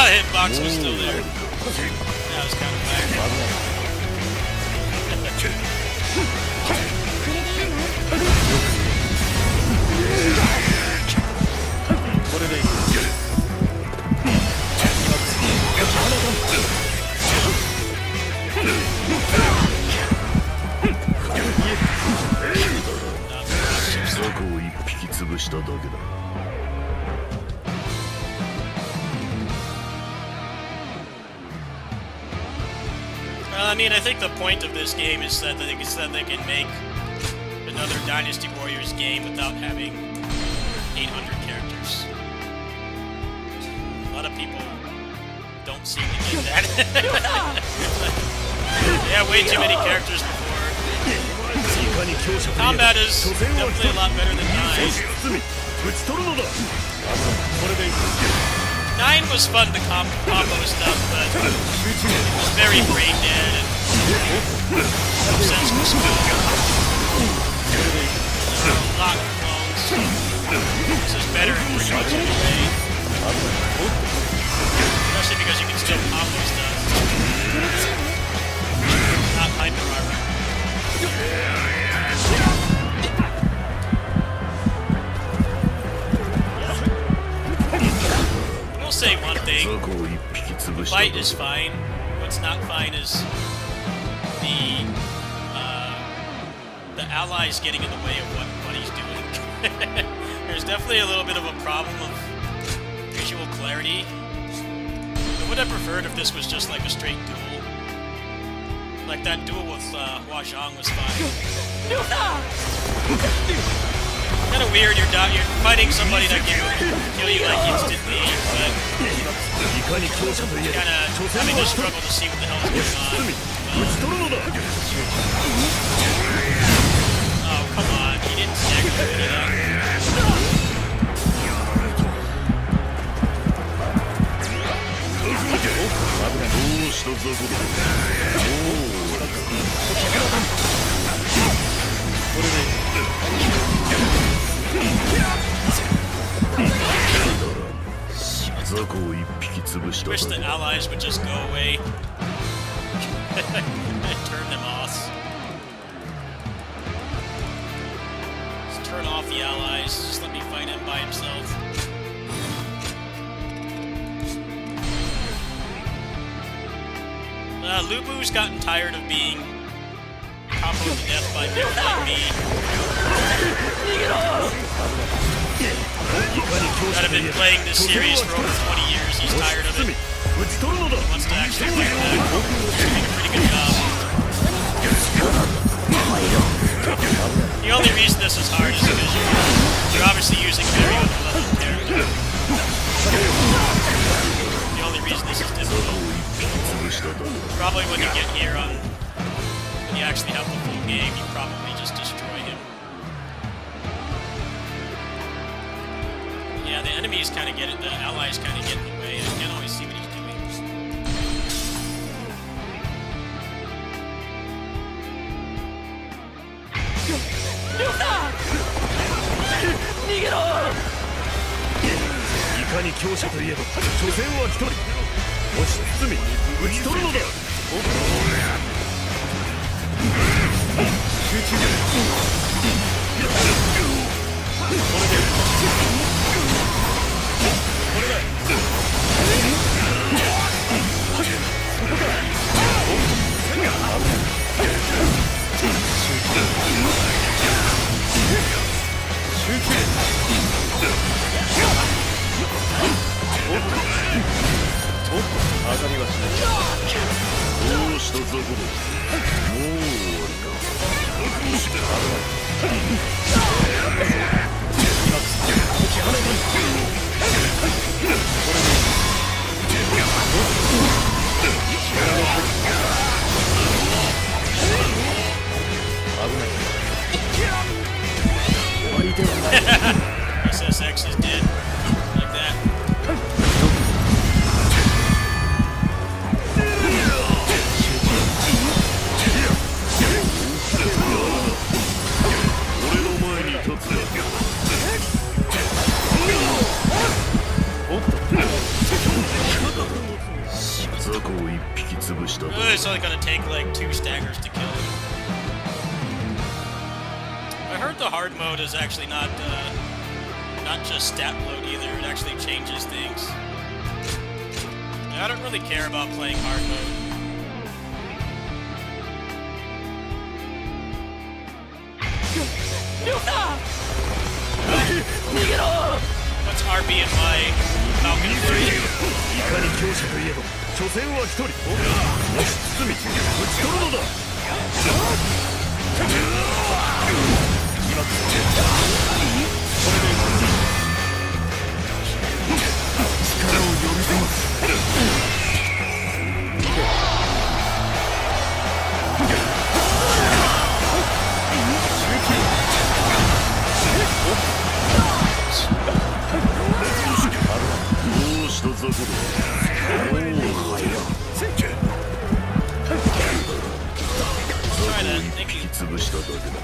Hitbox was still there. That was kind of bad. これでいい。雑魚を一匹潰しただけだ。I mean, I think the point of this game is that they can make another Dynasty Warriors game without having 800 characters. A lot of people don't seem to get that. Yeah, way too many characters before. Combat is definitely a lot better than 9. 9 was fun to combo stuff, but it was very brain dead and no sense was small. There are a lot of clones. This is better in pretty much every way. Especially because you can still combo stuff. Not hyper armor. I'll say one thing. The fight is fine. What's not fine is the allies getting in the way of what he's doing. There's definitely a little bit of a problem of visual clarity. I would have preferred if this was just like a straight duel. Like that duel with Hua Zhang was fine. Kind of weird, you're fighting somebody that can kill you like instantly, but kind of having to struggle to see what the hell is going on. Oh, come on, he didn't stack it up. Wish the allies would just go away and turn them off. Just turn off the allies. Just let me fight him by himself. Lubu's gotten tired of being comboed to death by people like me. That have been playing this series for over 20 years. He's tired of it. He wants to actually fight back. He's doing a pretty good job. The only reason this is hard is because you're obviously using a very underleveled character. The only reason this is difficult. Probably when you get here when you actually have the full game, you probably just destroy him. Yeah, the enemies kind of get it, the allies kind of get in the way. I can't always see what he's doing. コを一匹潰しただ Really, it's only gonna take like 2 staggers to kill him. I heard the hard mode is actually not just stat load either. It actually changes things. Yeah, I don't really care about playing hard mode. What's RB and Y Falcon 3? いかに強者といえど所詮は一人。押し包み打ち取るのだ。力を呼び込ます。どうした雑魚だ。一匹潰しただけだ。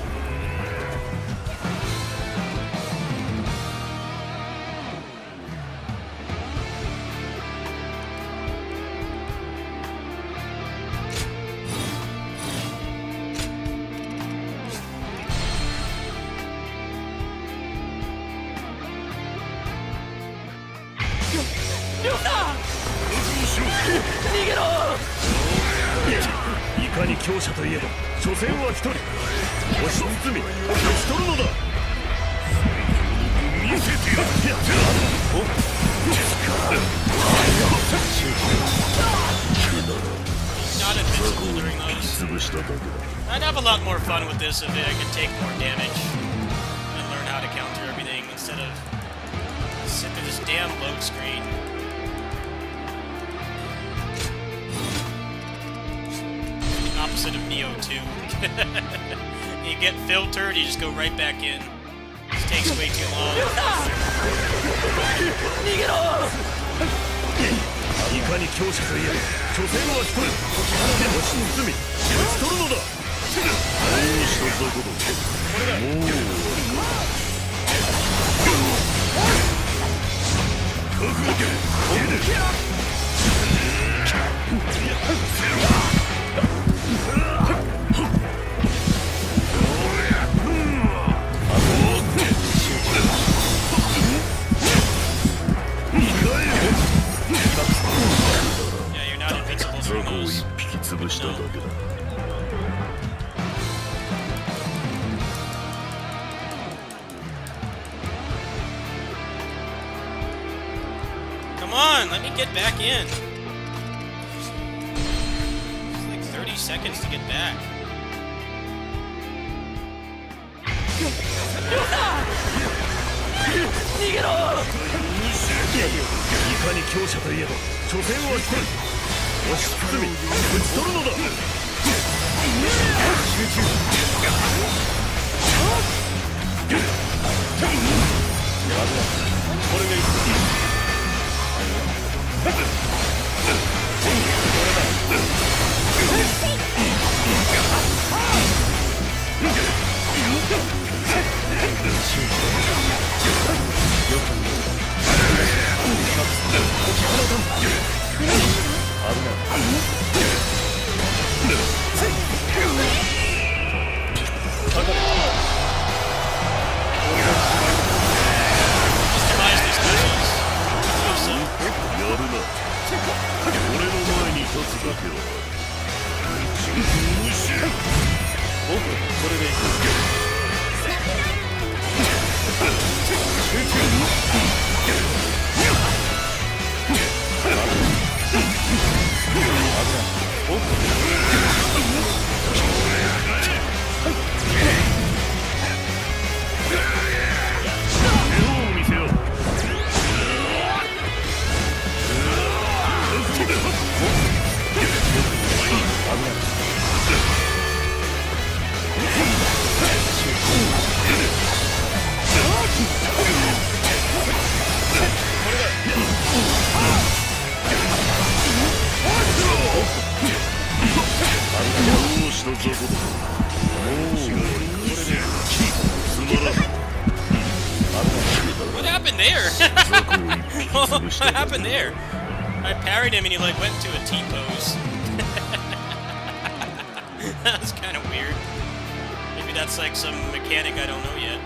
いかに強者といえど所詮は一人。押し包み打ち取るのだ。見せてやってやってNot invincible during those. 潰しただけだ。 I'd have a lot more fun with this if I could take more damage and learn how to counter everything instead of sit through this damn load screen. The opposite of Neo 2. You get filtered, you just go right back in. This takes way too long. いかに強者といえど所詮は一人。押し包み打ち取るのだ。どうした雑魚だ。もう覚悟け。Yeah, you're not invincible 雑 during 魚を those. 一匹潰しただけだ。 Come on, let me get back in. It's like 30 seconds to get back. いかに強者といえど所詮は一人。押し包み打ち取るのだ。集中。これがいい。Customize these touches. Awesome. やるな。俺の前に立つだけは。無視。お、これでいく。集中。手を見せよう。どうした雑魚だ。もうしがられこれでつまらん。 What happened there? What happened there? I parried him and he like went to a T-pose. That was kind of weird. Maybe that's like some mechanic I don't know yet.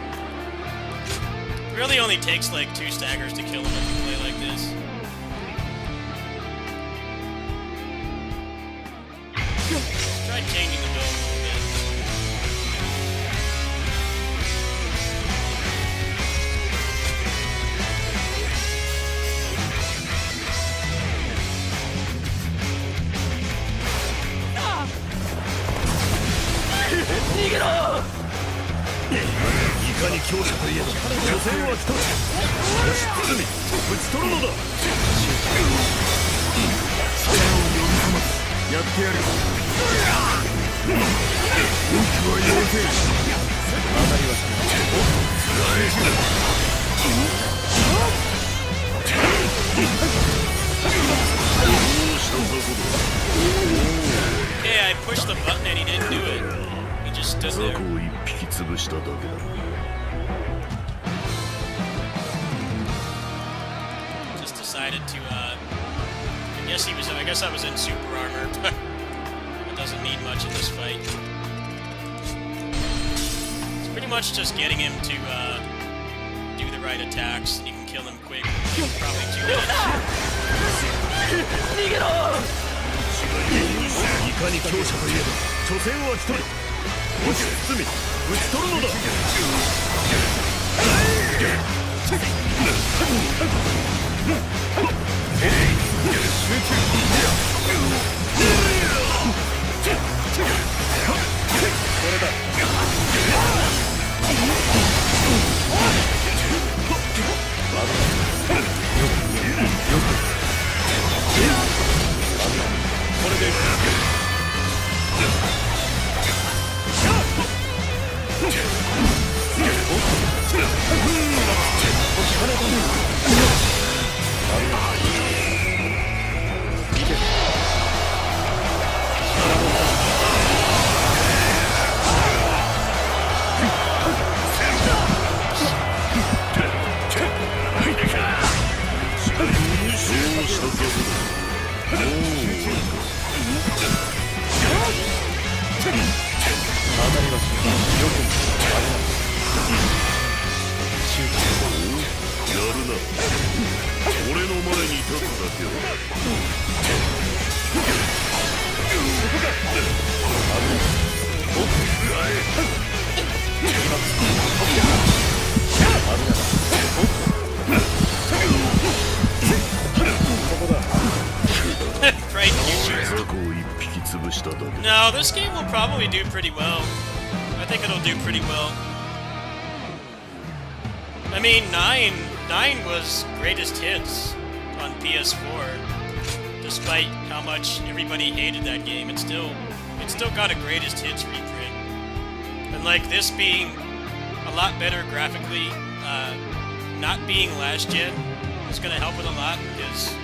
It really only takes like 2 staggers to kill him if you play like this. Try changing the build a little bit.いかに強者といえど所詮は一つ。よし鼓打ち取るのだ。力を呼び覚ますやってやる。文句は言わせん。当たりはしない。つられる。どうしたぞこだ。Yeah, I pushed the button and he didn't do it. He just stood 雑 there. 魚を一匹潰しただけだ。Just decided to, I guess I was in super armor, but it doesn't mean much in this fight. It's pretty much just getting him to, do the right attacks, and you can kill him quick. Probably 2 minutes. いかに強者といえど所詮は一人。落ち包み打ち取るのだ。No, this game will probably do pretty well. I think it'll do pretty well. I mean, 9 was greatest hits on PS4. Despite how much everybody hated that game, it still got a greatest hits reprint. And like this being a lot better graphically, not being last gen is gonna help it a lot because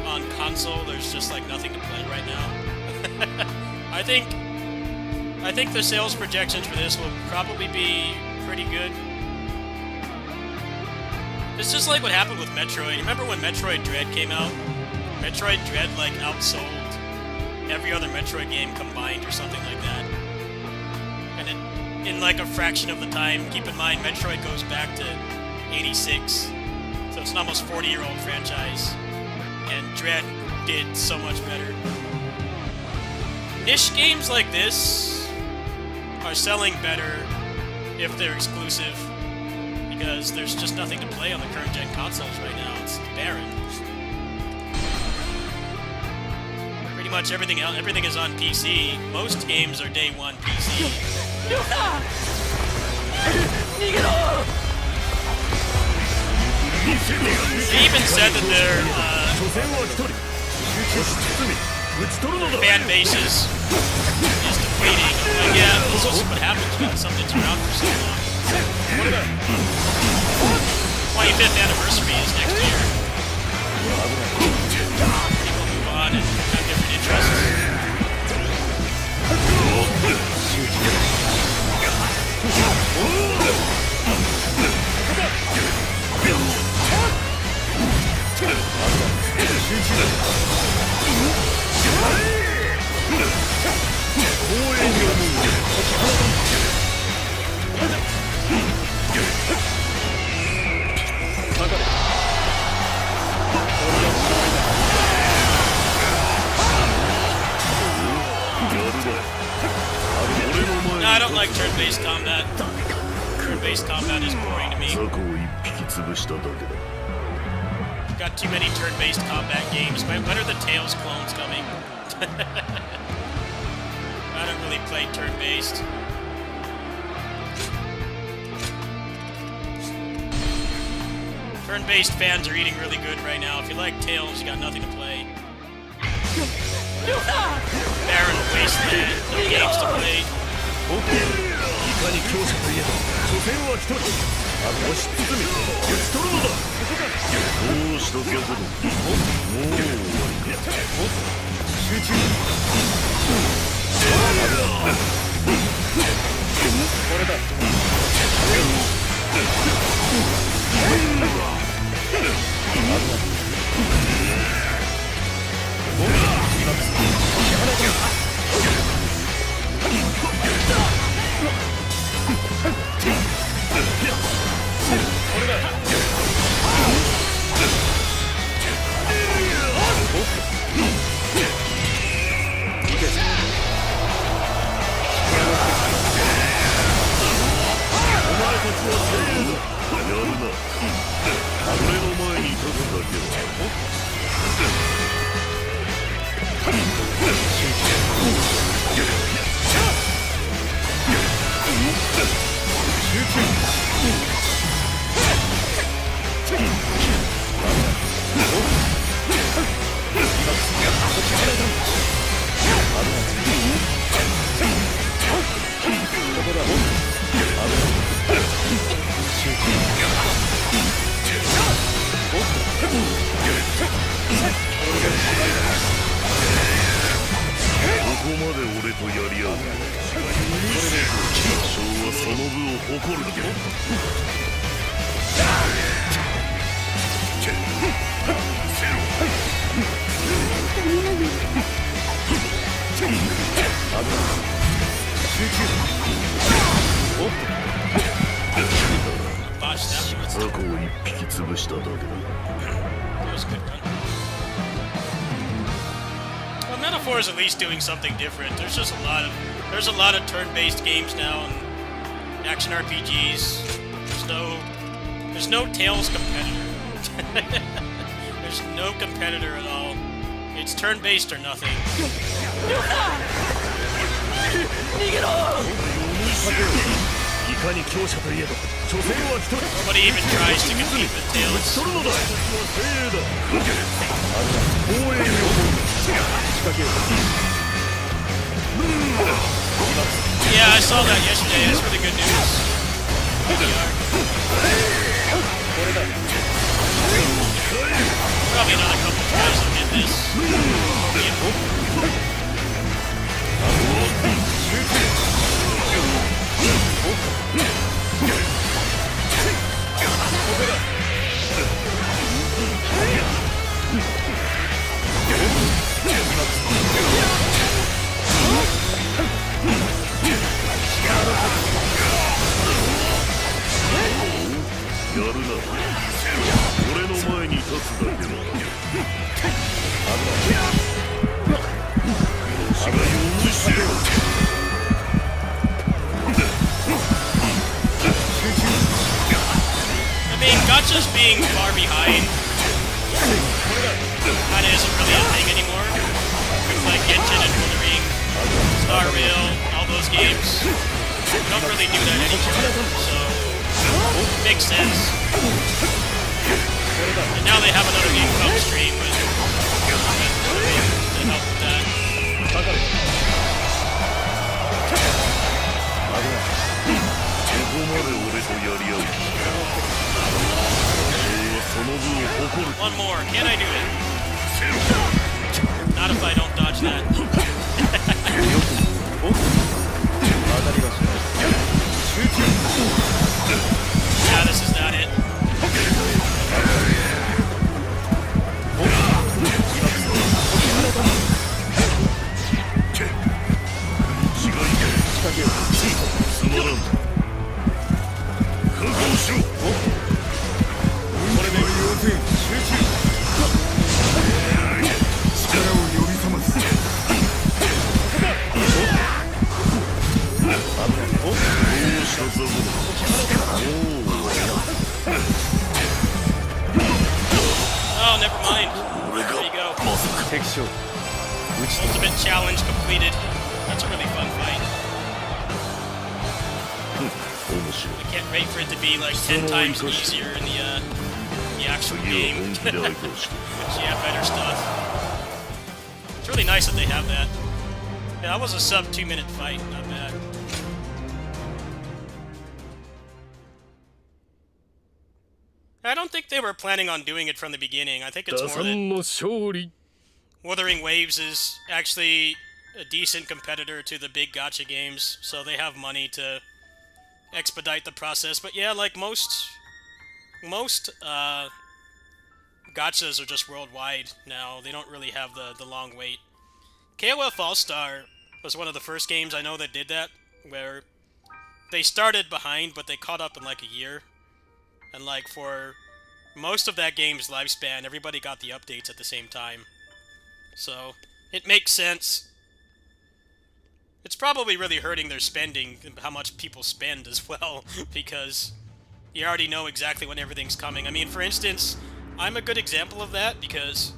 on console there's just like nothing to play right now. I think the sales projections for this will probably be pretty good. It's just like what happened with Metroid. Remember when Metroid Dread came out? Metroid Dread like outsold every other Metroid game combined or something like that. And in like a fraction of the time, keep in mind Metroid goes back to 86. So it's an almost 40-year-old franchise. And Dread did so much better. Niche games like this are selling better if they're exclusive because there's just nothing to play on the current gen consoles right now. It's barren. Pretty much everything is on PC. Most games are day one PC. They even said that their fan base is depleting. Like, yeah, this is what happens when something's around for so long. 25th anniversary is next year. People move on and have different interests. No, I don't like turn-based combat. Turn-based combat is boring to me. 雑魚を一匹潰しただけだ。 Got too many turn-based combat games. When are the Tails clones coming? I don't really play turn-based. Turn-based fans are eating really good right now. If you like Tails, you got nothing to play. Barren Wasteland, no games to play. いかに強者といえど所詮は一人押し包み打ち取るのだどうしとけほどもう終わりか集中これだ雑魚を一匹潰しただけだ Well, Metaphor is at least doing something different. There's a lot of turn-based games now and action RPGs. There's no Tails competitor. There's no competitor at all. It's turn-based or nothing. Nobody even tries to compete with Tails. Yeah, I saw that yesterday. That's really good news. Probably not a couple tries to get this. Gotcha's being far behind kinda isn't really a thing anymore. With like Genshin and Wuthering, Star Rail, all those games. We don't really do that anymore, so it makes sense. And now they have another game upstream with to help with that. One more. Can I do it? Not if I don't dodge that. Yeah, this is not it. れが There you go. まさか敵将 Ultimate challenge completed. That's a really fun fight. 面白い I can't wait for it to be like 10 times easier in the actual 次は game. 本気で相手をして Yeah, better stuff. It's really nice that they have that. Yeah, that was a sub 2-minute fight. Not bad. I don't think they were planning on doing it from the beginning. I think it's 打 more that 算の勝利 Wuthering Waves is actually a decent competitor to the big gacha games, so they have money to expedite the process. But yeah, like most gachas are just worldwide now. They don't really have the long wait. KOF All-Star was one of the first games I know that did that, where they started behind, but they caught up in like a year. And like for most of that game's lifespan, everybody got the updates at the same time. So it makes sense. It's probably really hurting their spending, how much people spend as well, because you already know exactly when everything's coming. I mean, for instance, I'm a good example of that because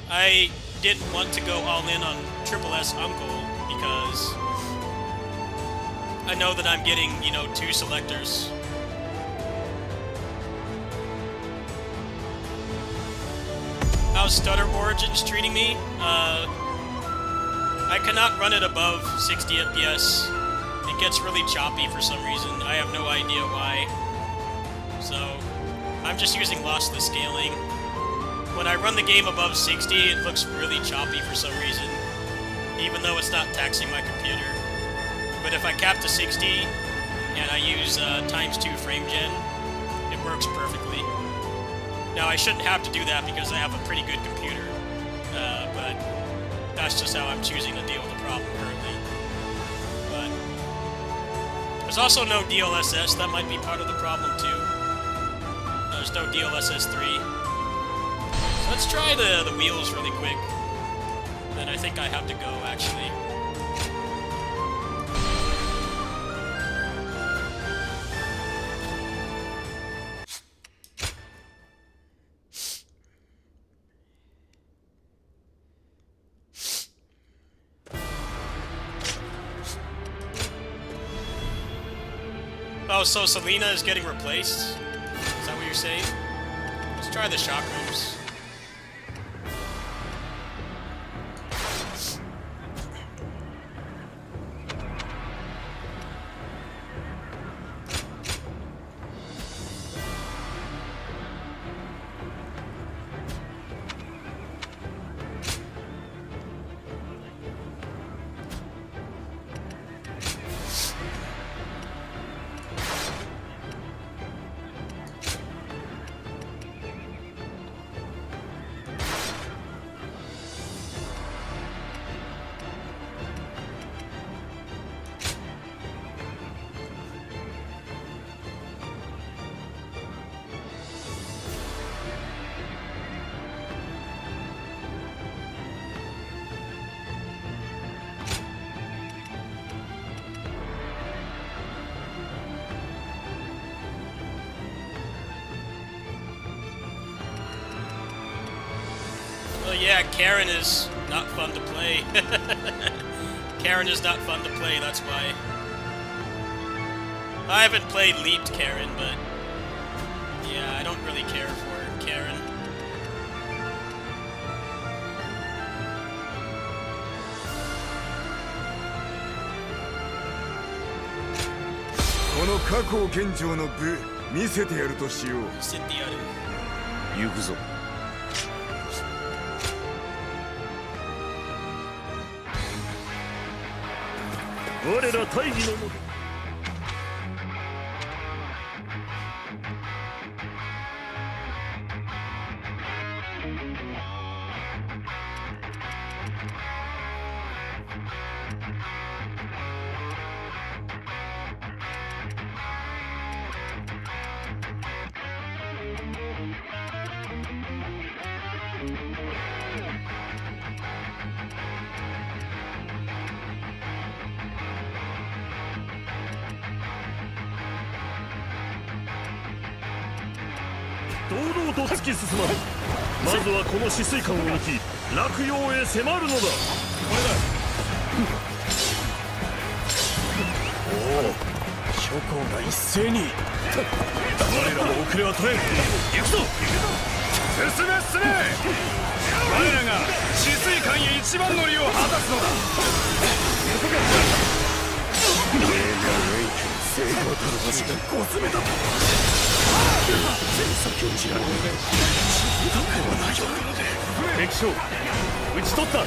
I didn't want to go all in on Triple S Uncle because I know that I'm getting, you know, 2 selectors. How's Stutter Origins treating me? I cannot run it above 60 FPS. It gets really choppy for some reason. I have no idea why. So, I'm just using lossless scaling. When I run the game above 60, it looks really choppy for some reason, even though it's not taxing my computer. But if I cap to 60, and I use ×2 frame gen, it works perfectly. Now, I shouldn't have to do that because I have a pretty good computer, but that's just how I'm choosing to deal with the problem currently. But there's also no DLSS. That might be part of the problem, too. There's no DLSS 3. So let's try the wheels really quick. Then I think I have to go, actually. Oh, so Selena is getting replaced? Is that what you're saying? Let's try the chakrams. Well, yeah, Karen is not fun to play. Karen is not fun to play, that's why. I haven't played Leaped Karen, but yeah, I don't really care for Karen.行くぞ我ら大義のもと堂々と突き進まい。まずはこの止水艦を抜き落葉へ迫るのだ。おお、諸侯が一斉に。我らも遅れは取れん。行くぞ。進め進め。我らが止水艦へ一番乗りを果たすのだ。成功たる星が小詰めだと。先をじられたくはないよ。敵将討ち取った。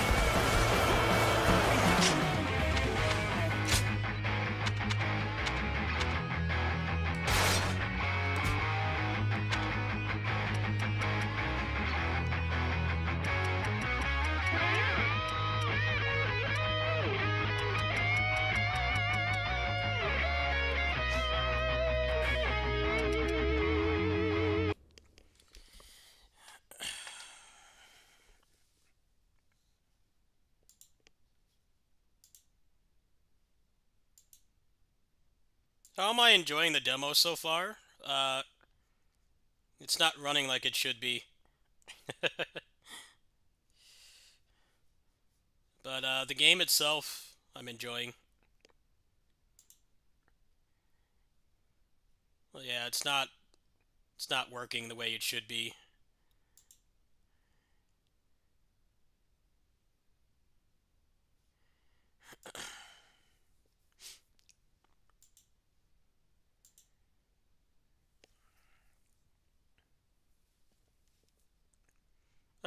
How am I enjoying the demo so far? It's not running like it should be. But the game itself, I'm enjoying. Well, yeah, it's not working the way it should be.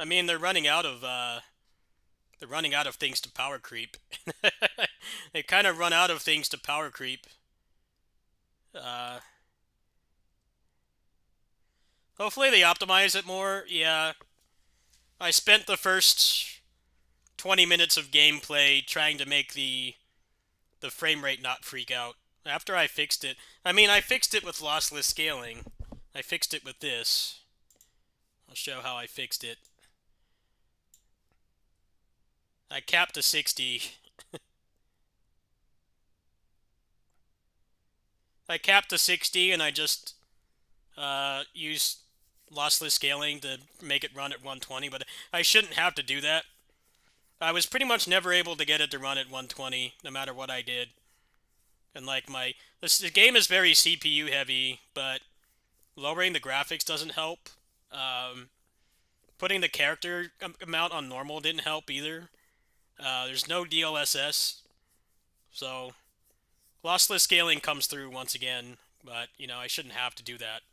I mean, they're running out of things to power creep. They kind of run out of things to power creep. Hopefully they optimize it more. Yeah, I spent the first 20 minutes of gameplay trying to make the frame rate not freak out. After I fixed it, I mean, I fixed it with lossless scaling. I fixed it with this. I'll show how I fixed it. I capped to 60. I capped to 60 and I just used lossless scaling to make it run at 120, but I shouldn't have to do that. I was pretty much never able to get it to run at 120, no matter what I did. And like the game is very CPU heavy, but lowering the graphics doesn't help. Putting the character amount on normal didn't help either. There's no DLSS, so lossless scaling comes through once again, but, you know, I shouldn't have to do that.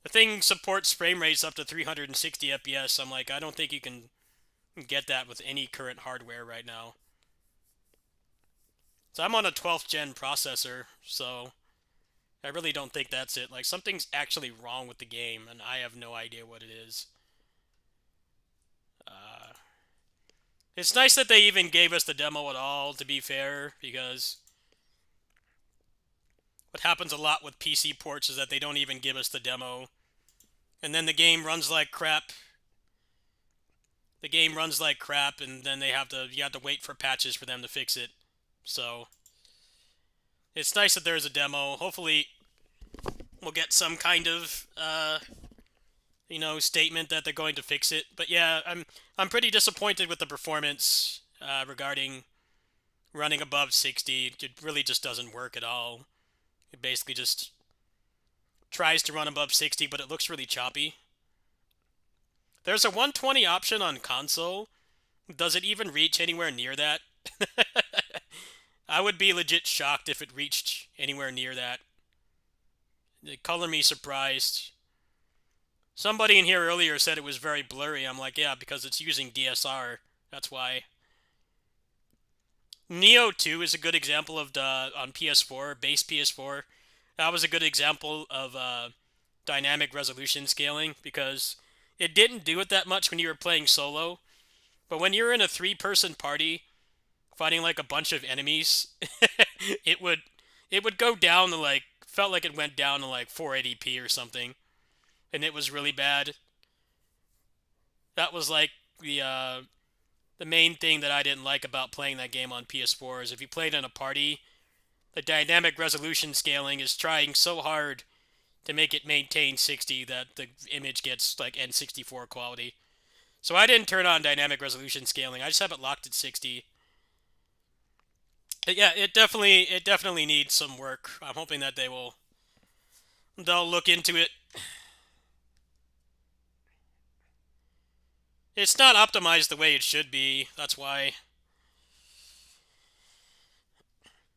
The thing supports frame rates up to 360 FPS. I'm like, I don't think you can get that with any current hardware right now. So I'm on a 12th gen processor, so I really don't think that's it. Like, something's actually wrong with the game, and I have no idea what it is. It's nice that they even gave us the demo at all, to be fair, because what happens a lot with PC ports is that they don't even give us the demo, and then the game runs like crap. The game runs like crap, and then you have to wait for patches for them to fix it. So it's nice that there's a demo. Hopefully we'll get some kind of you know, statement that they're going to fix it. But yeah, I'm pretty disappointed with the performance regarding running above 60. It really just doesn't work at all. It basically just tries to run above 60, but it looks really choppy. There's a 120 option on console. Does it even reach anywhere near that? I would be legit shocked if it reached anywhere near that. Color me surprised. Somebody in here earlier said it was very blurry. I'm like, yeah, because it's using DSR. That's why. Neo 2 is a good example of on PS4, base PS4. That was a good example of dynamic resolution scaling, because it didn't do it that much when you were playing solo. But when you're in a 3-person party fighting like a bunch of enemies, it would go down to like, felt like it went down to like 480p or something. And it was really bad. That was like the main thing that I didn't like about playing that game on PS4 is if you played in a party, the dynamic resolution scaling is trying so hard to make it maintain 60, that the image gets like N64 quality. So I didn't turn on dynamic resolution scaling. I just have it locked at 60. But yeah, it definitely needs some work. I'm hoping that they'll look into it. It's not optimized the way it should be. That's why.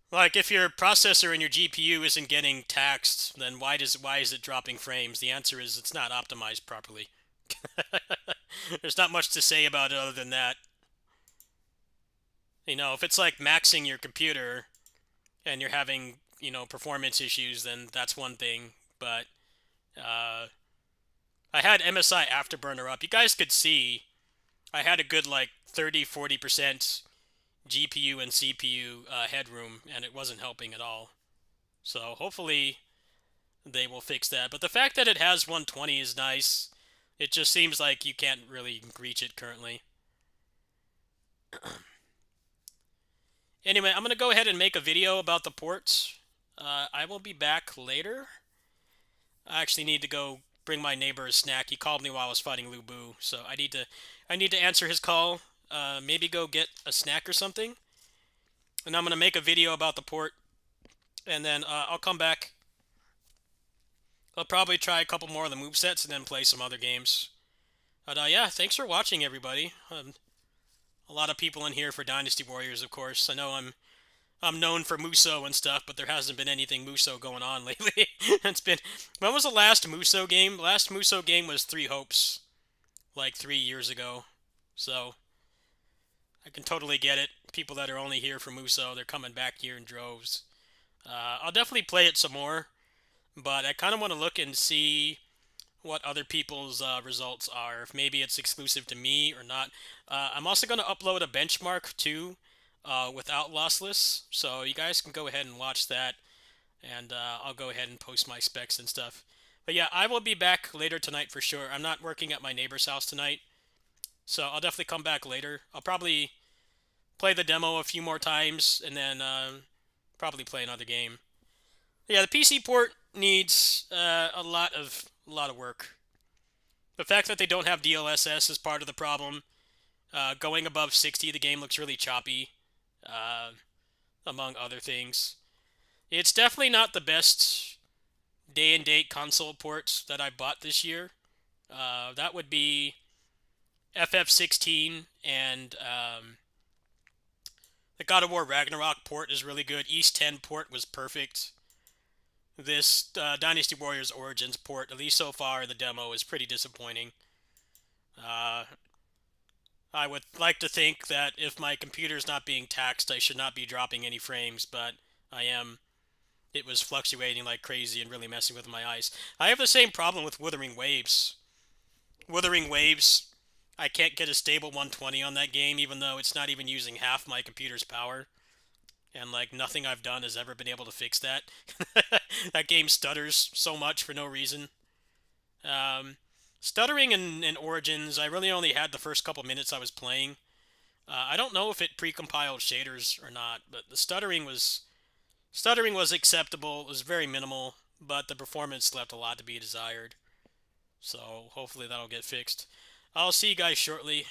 Like, if your processor and your GPU isn't getting taxed, then why is it dropping frames? The answer is it's not optimized properly. There's not much to say about it other than that. You know, if it's like maxing your computer and you're having, you know, performance issues, then that's one thing. But I had MSI Afterburner up. You guys could see I had a good like 30-40% GPU and CPU headroom, and it wasn't helping at all. So hopefully they will fix that. But the fact that it has 120 is nice. It just seems like you can't really reach it currently. Anyway, I'm going to go ahead and make a video about the ports. I will be back later. I actually need to go bring my neighbor a snack. He called me while I was fighting Lu Bu, so I need to answer his call. Maybe go get a snack or something. And I'm going to make a video about the port. And then I'll come back. I'll probably try a couple more of the movesets and then play some other games. But yeah, thanks for watching, everybody. A lot of people in here for Dynasty Warriors, of course. I know I'm known for Muso and stuff, but there hasn't been anything Muso going on lately. When was the last Muso game? Last Muso game was 3 Hopes, like 3 years ago. So I can totally get it. People that are only here for Muso, they're coming back here in droves. I'll definitely play it some more, but I kind of want to look and see what other people's results are, if maybe it's exclusive to me or not. I'm also going to upload a benchmark too, without lossless, so you guys can go ahead and watch that, and I'll go ahead and post my specs and stuff. But yeah, I will be back later tonight for sure. I'm not working at my neighbor's house tonight, so I'll definitely come back later. I'll probably play the demo a few more times, and then probably play another game. Yeah, the PC port needs a lot of work. The fact that they don't have DLSS is part of the problem. Going above 60, the game looks really choppy, among other things. It's definitely not the best day-and-date console ports that I bought this year. That would be FF16 and the God of War Ragnarok port is really good. East 10 port was perfect. This Dynasty Warriors Origins port, at least so far in the demo, is pretty disappointing. I would like to think that if my computer's not being taxed, I should not be dropping any frames, but I am. It was fluctuating like crazy and really messing with my eyes. I have the same problem with Wuthering Waves. Wuthering Waves, I can't get a stable 120 on that game, even though it's not even using half my computer's power. And, like, nothing I've done has ever been able to fix that. That game stutters so much for no reason. Stuttering in Origins, I really only had the first couple minutes I was playing. I don't know if it pre-compiled shaders or not, but the stuttering was acceptable. It was very minimal, but the performance left a lot to be desired. So hopefully that'll get fixed. I'll see you guys shortly.